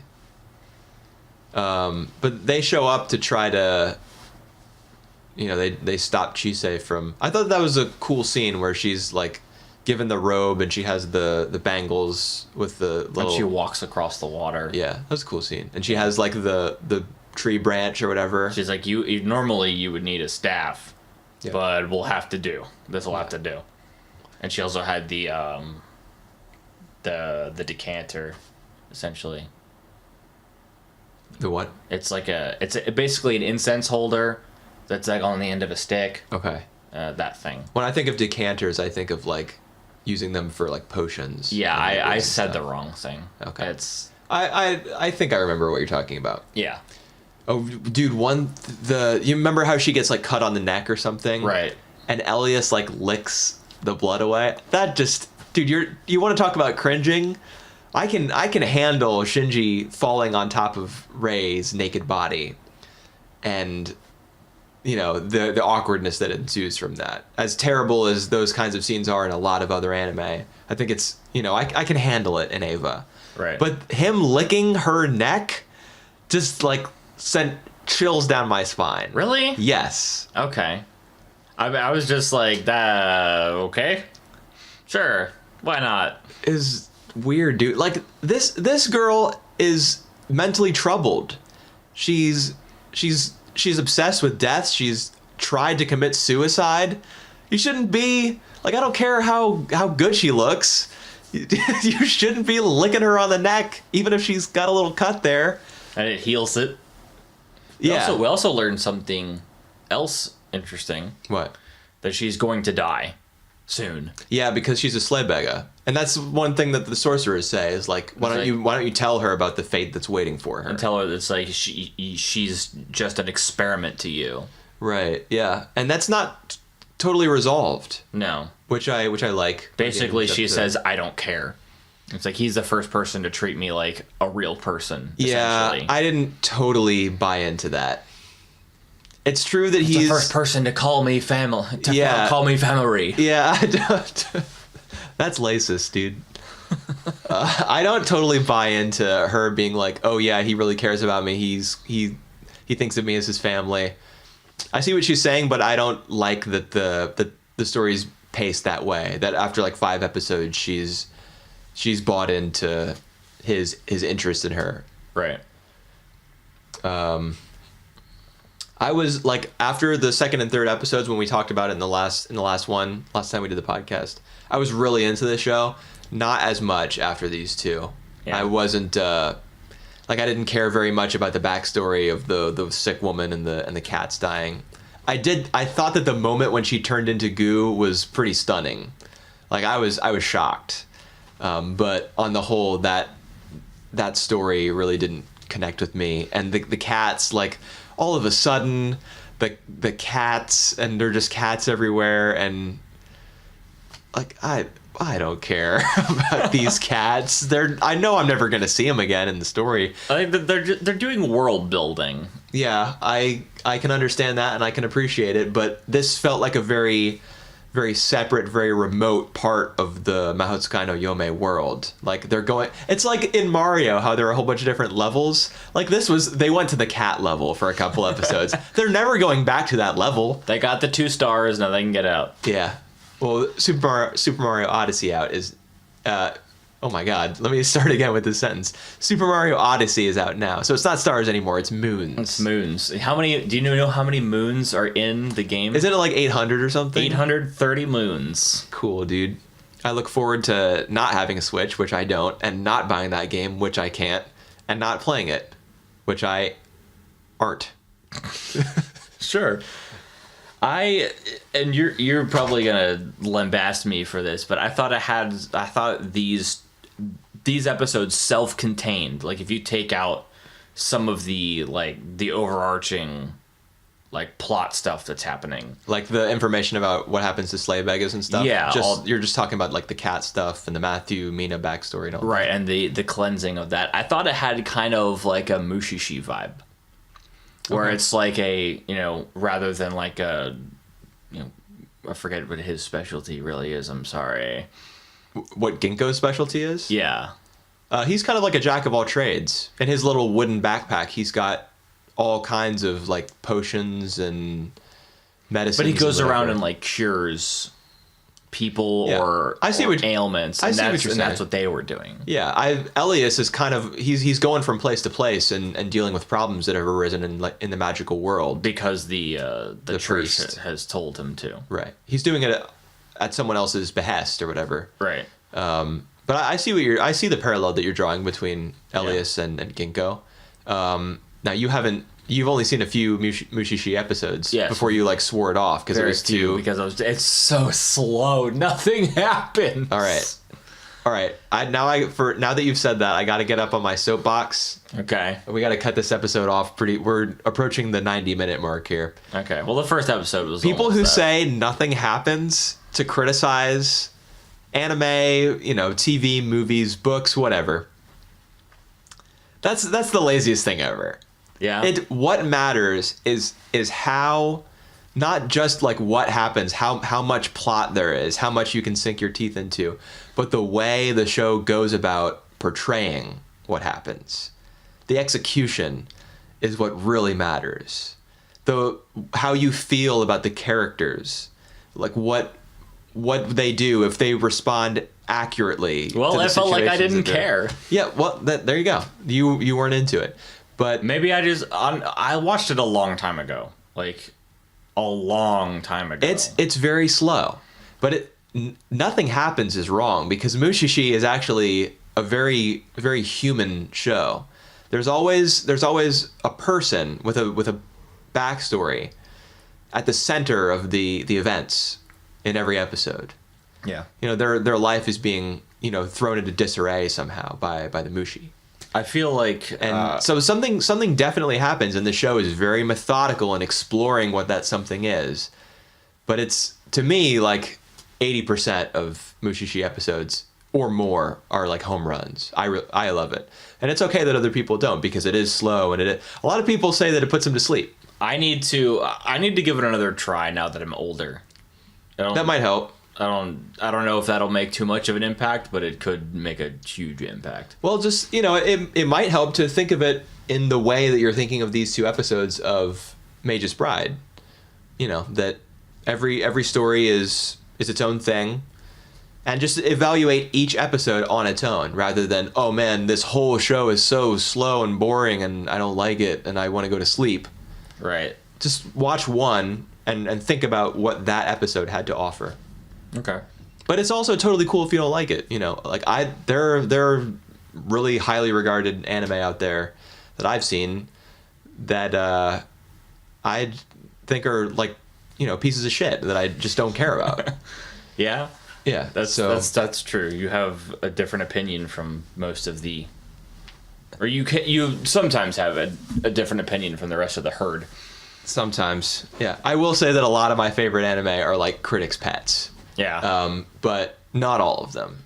But they show up to try to... You know, they stop Chisei from... I thought that was a cool scene where she's, like, given the robe and she has the bangles with the little... And she walks across the water. Yeah, that was a cool scene. And she has, like, the tree branch or whatever. She's like, normally you would need a staff, yeah, but we'll have to do. This will have to do. And she also had the decanter, essentially. The what? It's like it's basically an incense holder that's, like, on the end of a stick. Okay. That thing. When I think of decanters, I think of, like, using them for, like, potions. Yeah, I said the wrong thing. Okay. It's... I think I remember what you're talking about. Yeah. Oh, dude, you remember how she gets, like, cut on the neck or something? Right. And Elias, like, licks the blood away? That just... Dude, you want to talk about cringing? I can handle Shinji falling on top of Rei's naked body. And... You know, the awkwardness that ensues from that. As terrible as those kinds of scenes are in a lot of other anime, I think it's, you know, I can handle it in Eva. Right. But him licking her neck just, like, sent chills down my spine. Really? Yes. Okay. I was just like, okay? Sure. Why not? Is weird, dude. Like, this girl is mentally troubled. She's obsessed with death. She's tried to commit suicide. You shouldn't be... Like, I don't care how good she looks. You shouldn't be licking her on the neck, even if she's got a little cut there. And it heals it. Yeah. We also learned something else interesting. What? That she's going to die soon. Yeah, because she's a Sleighbega. And that's one thing that the sorcerers say is, like, why don't you tell her about the fate that's waiting for her? And tell her it's like she's just an experiment to you. Right. Yeah. And that's not totally resolved. No. Which I like. Basically, she says, I don't care. It's like he's the first person to treat me like a real person. Yeah, I didn't totally buy into that. It's true that he's the first person to call me family. Call me family. Yeah, I don't. That's racist, dude. I don't totally buy into her being like, oh yeah, he really cares about me. He thinks of me as his family. I see what she's saying, but I don't like that the story's paced that way. That after like 5 episodes, she's bought into his interest in her. Right. I was like, after the 2nd and 3rd episodes when we talked about it in the last time we did the podcast, I was really into the show. Not as much after these 2. Yeah. I wasn't I didn't care very much about the backstory of the sick woman and the cats dying. I thought that the moment when she turned into goo was pretty stunning. Like I was shocked. But on the whole, that story really didn't connect with me. And the cats, like, all of a sudden, the cats, and they're just cats everywhere, and like I don't care about these cats. I know I'm never gonna see them again in the story. I think they're doing world building. Yeah, I can understand that and I can appreciate it, but this felt like a very, very separate, very remote part of the Mahoutsukai no Yome world. Like it's like in Mario, how there are a whole bunch of different levels. Like they went to the cat level for a couple episodes. They're never going back to that level. They got the 2 stars, now they can get out. Yeah. Well, Super Mario Odyssey out is, oh my god, let me start again with this sentence. Super Mario Odyssey is out now, so it's not stars anymore, it's moons. It's moons. Do you know how many moons are in the game? Isn't it like 800 or something? 830 moons. Cool, dude. I look forward to not having a Switch, which I don't, and not buying that game, which I can't, and not playing it, which I aren't. Sure. And you're probably gonna lambast me for this, but I thought these episodes self-contained. Like if you take out some of the overarching like plot stuff that's happening, like the information about what happens to slave beggars and stuff. Yeah, you're just talking about like the cat stuff and the Matthew Mina backstory and all right, that. and the cleansing of that. I thought it had kind of like a Mushishi vibe. Where it's like rather than like a, I forget what his specialty really is. I'm sorry. What Ginkgo's specialty is? Yeah. He's kind of like a jack of all trades. In his little wooden backpack, he's got all kinds of like potions and medicines. But he goes around and like cures people or ailments. And that's what they were doing. Yeah, Elias is kind of he's going from place to place and dealing with problems that have arisen in the magical world because the church priest has told him to. Right, he's doing it at someone else's behest or whatever. Right. But I see the parallel that you're drawing between Elias and Ginkgo. Now you've only seen a few Mushishi episodes before you like swore it off because it was too. Because it's so slow. Nothing happens. All right. Now that you've said that, I got to get up on my soapbox. Okay. We got to cut this episode off. We're approaching the 90-minute mark here. Okay. Well, the first episode was people who say nothing happens to criticize anime, TV, movies, books, whatever. That's the laziest thing ever. Yeah. What matters is how, not just like what happens, how much plot there is, how much you can sink your teeth into, but the way the show goes about portraying what happens. The execution is what really matters. How you feel about the characters, like what they do, if they respond accurately. Well, I felt like I didn't care. Yeah, well, there you go. You weren't into it. But maybe I watched it a long time ago. Like a long time ago. It's very slow. But nothing happens is wrong because Mushishi is actually a very, very human show. There's always a person with a backstory at the center of the events in every episode. Yeah. Their life is being, thrown into disarray somehow by the Mushi. I feel like so something definitely happens, and the show is very methodical in exploring what that something is. But it's, to me, like 80% of Mushishi episodes or more are like home runs. I love it, and it's okay that other people don't because it is slow, and a lot of people say that it puts them to sleep. I need to give it another try now that I'm older. That might help. I don't know if that'll make too much of an impact, but it could make a huge impact. Well, just, it might help to think of it in the way that you're thinking of these 2 episodes of Mage's Bride. That every story is its own thing, and just evaluate each episode on its own rather than, oh man, this whole show is so slow and boring and I don't like it and I want to go to sleep. Right. Just watch one and think about what that episode had to offer. Okay. But it's also totally cool if you don't like it. There are really highly regarded anime out there that I've seen that I think are pieces of shit that I just don't care about. Yeah. Yeah. That's true. You have a different opinion from most of the, or you sometimes have a different opinion from the rest of the herd. Sometimes. Yeah. I will say that a lot of my favorite anime are like critics' pets. Yeah. But not all of them.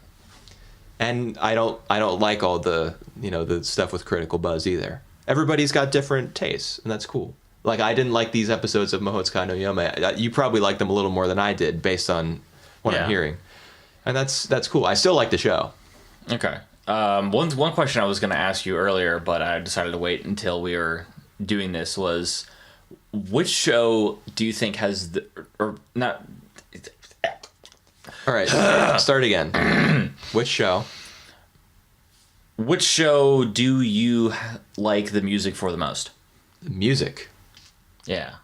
And I don't like all the the stuff with critical buzz either. Everybody's got different tastes, and that's cool. Like, I didn't like these episodes of Mahoutsukai no Yome. You probably like them a little more than I did based on what I'm hearing. And that's cool. I still like the show. Okay. One question I was going to ask you earlier, but I decided to wait until we were doing this, was which show do you think has or not? All right, start again. Which show? Which show do you like the music for the most? Music. Yeah.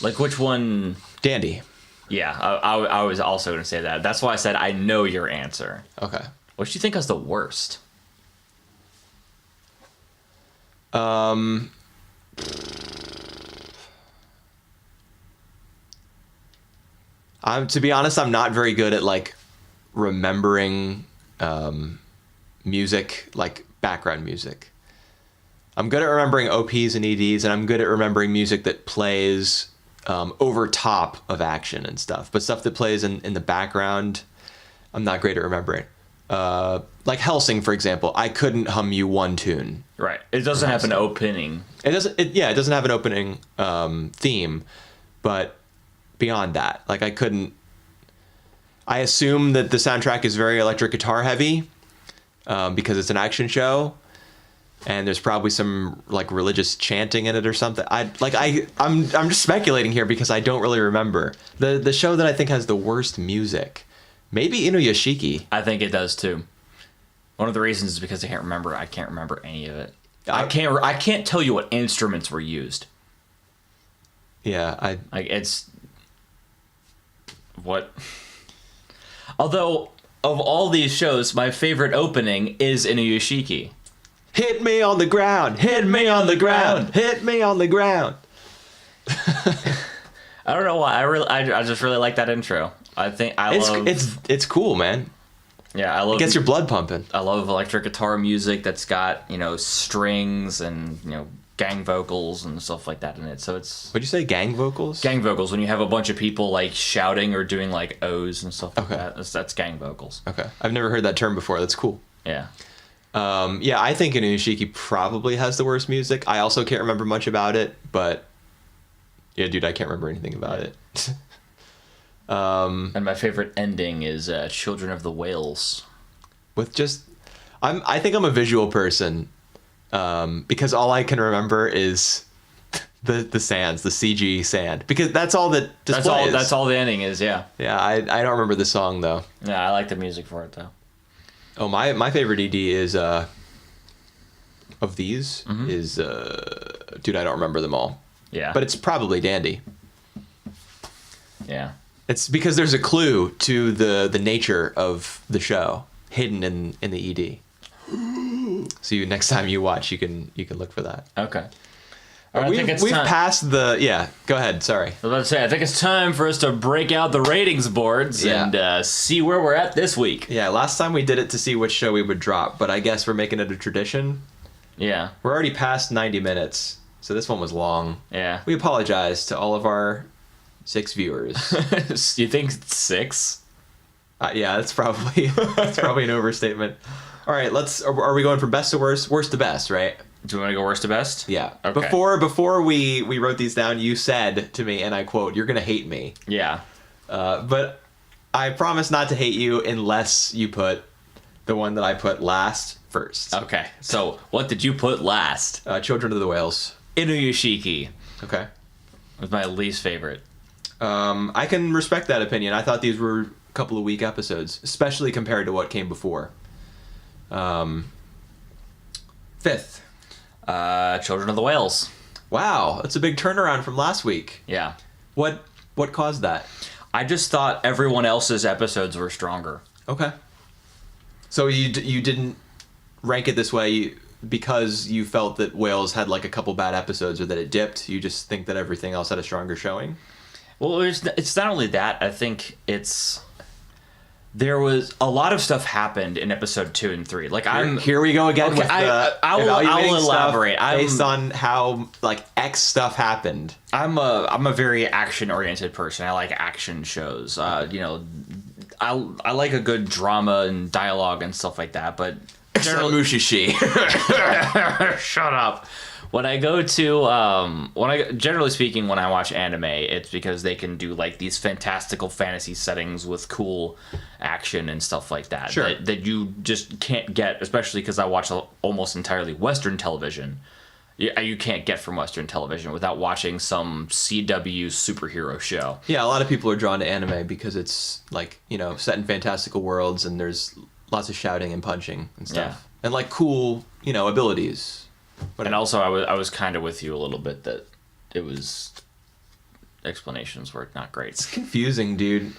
Like which one? Dandy. Yeah, I was also going to say that. That's why I said I know your answer. Okay. What do you think is the worst? To be honest, I'm not very good at like remembering music, like background music. I'm good at remembering OPs and EDs, and I'm good at remembering music that plays over top of action and stuff. But stuff that plays in the background, I'm not great at remembering. Like Hellsing, for example, I couldn't hum you one tune. Right. It doesn't have an opening. It doesn't. It doesn't have an opening theme, but beyond that, like I couldn't. I assume that the soundtrack is very electric guitar heavy because it's an action show, and there's probably some like religious chanting in it or something. I'm just speculating here because I don't really remember the show that I think has the worst music. Maybe Inuyashiki. I think it does too. One of the reasons is because I can't remember any of it. I can't tell you what instruments were used. Yeah, it's what. Although of all these shows, my favorite opening is Inuyashiki. Hit me on the ground. Hit me on the ground. Hit me on the ground. I don't know why. I just really like that intro. I think it's cool, man. Yeah, I love. It gets your blood pumping. I love electric guitar music that's got strings and gang vocals and stuff like that in it. So it's. What'd you say? Gang vocals? Gang vocals, when you have a bunch of people like shouting or doing like O's and stuff like that. That's gang vocals. Okay, I've never heard that term before. That's cool. Yeah. Yeah, I think Inuyashiki probably has the worst music. I also can't remember much about it, but yeah, dude, I can't remember anything about it. And my favorite ending is Children of the Whales. I think I'm a visual person because all I can remember is the sands, the CG sand, because that's all that displays. That's all the ending is. Yeah. Yeah, I don't remember the song though. Yeah, I like the music for it though. Oh, my favorite ED is of these is dude, I don't remember them all. Yeah. But it's probably Dandy. Yeah. It's because there's a clue to the nature of the show hidden in the ED. So next time you watch, you can look for that. Okay. We've passed the. Yeah, go ahead. Sorry. I was about to say, I think it's time for us to break out the ratings boards and see where we're at this week. Yeah, last time we did it to see which show we would drop, but I guess we're making it a tradition. Yeah. We're already past 90 minutes, so this one was long. Yeah. We apologize to all of our 6 viewers. You think 6? Yeah, that's probably an overstatement. All right, are we going from best to worst? Worst to best, right? Do you want to go worst to best? Yeah. Okay. Before we wrote these down, you said to me, and I quote, "You're gonna hate me." Yeah. But I promise not to hate you unless you put the one that I put last first. Okay. So what did you put last? Children of the Whales. Inuyashiki Okay. was my least favorite. I can respect that opinion. I thought these were a couple of weak episodes, especially compared to what came before. Fifth. Children of the Whales. Wow, that's a big turnaround from last week. Yeah. What caused that? I just thought everyone else's episodes were stronger. Okay. So you didn't rank it this way because you felt that Whales had like a couple bad episodes or that it dipped? You just think that everything else had a stronger showing? Well, it's not only that. I think there was a lot of stuff happened in episode 2 and 3. Like Here we go again. Okay, with the I'll elaborate. Based on how like X stuff happened. I'm a very action oriented person. I like action shows. I like a good drama and dialogue and stuff like that. But Mushishi. Shut up. When I go to generally speaking, when I watch anime, it's because they can do like these fantastical fantasy settings with cool action and stuff like that. Sure. That you just can't get, especially because I watch almost entirely Western television. You can't get from Western television without watching some CW superhero show. Yeah, a lot of people are drawn to anime because it's like, set in fantastical worlds and there's lots of shouting and punching and stuff. Yeah. And like cool, abilities. And also, I was kind of with you a little bit that it was explanations were not great. It's confusing, dude.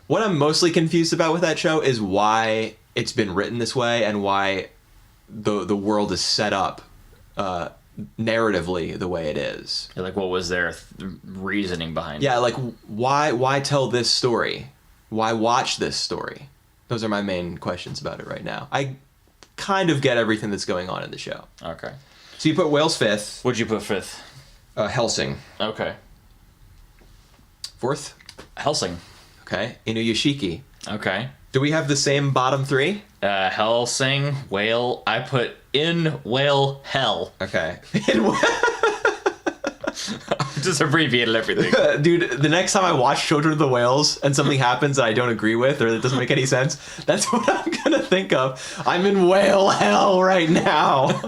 What I'm mostly confused about with that show is why it's been written this way and why the world is set up narratively the way it is. Like, what was their reasoning behind it? Yeah, like why tell this story? Why watch this story? Those are my main questions about it right now. I kind of get everything that's going on in the show. Okay. So you put Whales fifth. What'd you put fifth? Hellsing. Okay. Fourth? Hellsing. Okay. Inuyashiki. Okay. Do we have the same bottom three? Hellsing, Whale. I put in Whale Hell. Okay. Just abbreviated everything. Dude, the next time I watch Children of the Whales and something happens that I don't agree with or that doesn't make any sense, that's what I'm gonna think of. I'm in whale hell right now.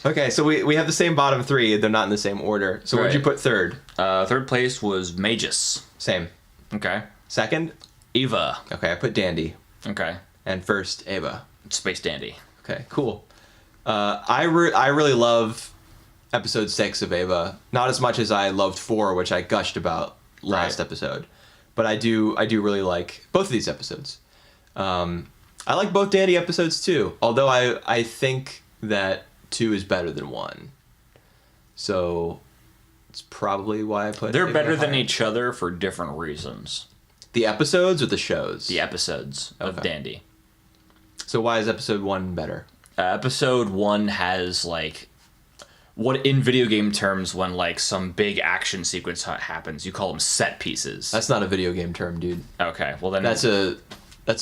Okay, so we have the same bottom three. They're not in the same order. So where'd you put third? Third place was Magus. Same. Okay. Second? Eva. Okay, I put Dandy. Okay. And first, Ava. Space Dandy. Okay, cool. I really love episode 6 of Ava. Not as much as I loved 4, which I gushed about last episode. But I do really like both of these episodes. I like both Dandy episodes too. Although I think that 2 is better than 1. So it's probably why I put They're Ava better than higher. each other for different reasons. The episodes or the shows? The episodes of Dandy. So why is episode 1 better? Episode 1 has like what in video game terms when like some big action sequence happens, you call them set pieces. That's not a video game term, dude. Okay, well then That's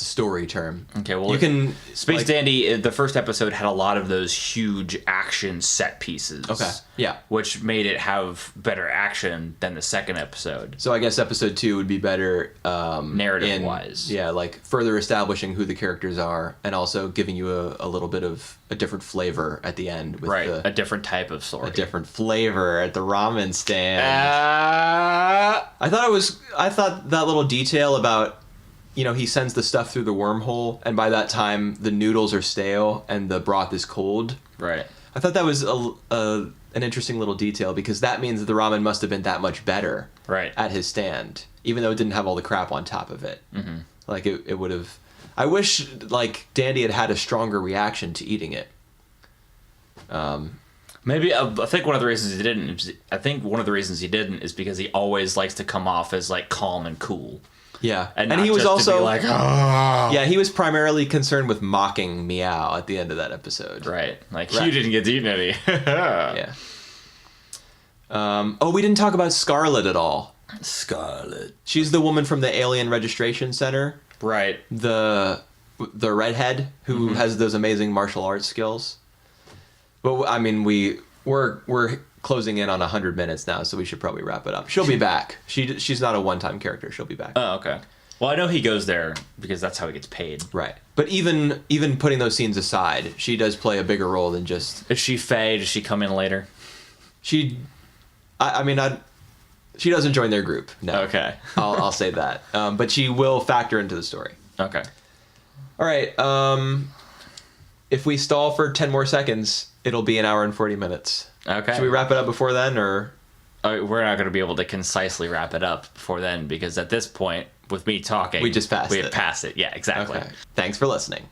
a story term. Okay, well you can Space Dandy. The first episode had a lot of those huge action set pieces. Okay, yeah. Which made it have better action than the second episode. So I guess episode 2 would be better narrative-wise. Yeah, like further establishing who the characters are and also giving you a little bit of a different flavor at the end. With a different type of story. A different flavor at the ramen stand. I thought that little detail about, he sends the stuff through the wormhole and by that time the noodles are stale and the broth is cold. Right. I thought that was an interesting little detail because that means that the ramen must have been that much better at his stand, even though it didn't have all the crap on top of it. Mm-hmm. Like it would have. I wish like Dandy had a stronger reaction to eating it. Maybe I think one of the reasons he didn't. I think one of the reasons he didn't is because he always likes to come off as like calm and cool. Yeah, and he was also like, oh. Yeah, he was primarily concerned with mocking Meow at the end of that episode. Right, like you didn't get eaten any. Yeah. We didn't talk about Scarlet at all. Scarlet. She's the woman from the Alien Registration Center. Right. The redhead who has those amazing martial arts skills. But I mean, we're closing in on 100 minutes now, so we should probably wrap it up. She'll be back. She's not a one-time character. She'll be back. Oh, okay. Well, I know he goes there because that's how he gets paid. Right. But even putting those scenes aside, she does play a bigger role than just... Is she Faye? Does she come in later? She doesn't join their group. No. Okay. I'll say that. But she will factor into the story. Okay. All right. If we stall for 10 more seconds, it'll be 1 hour and 40 minutes. Okay. Should we wrap it up before then, or? We're not going to be able to concisely wrap it up before then, because at this point, with me talking, we just passed it. We have passed it. Yeah, exactly. Okay. Thanks for listening.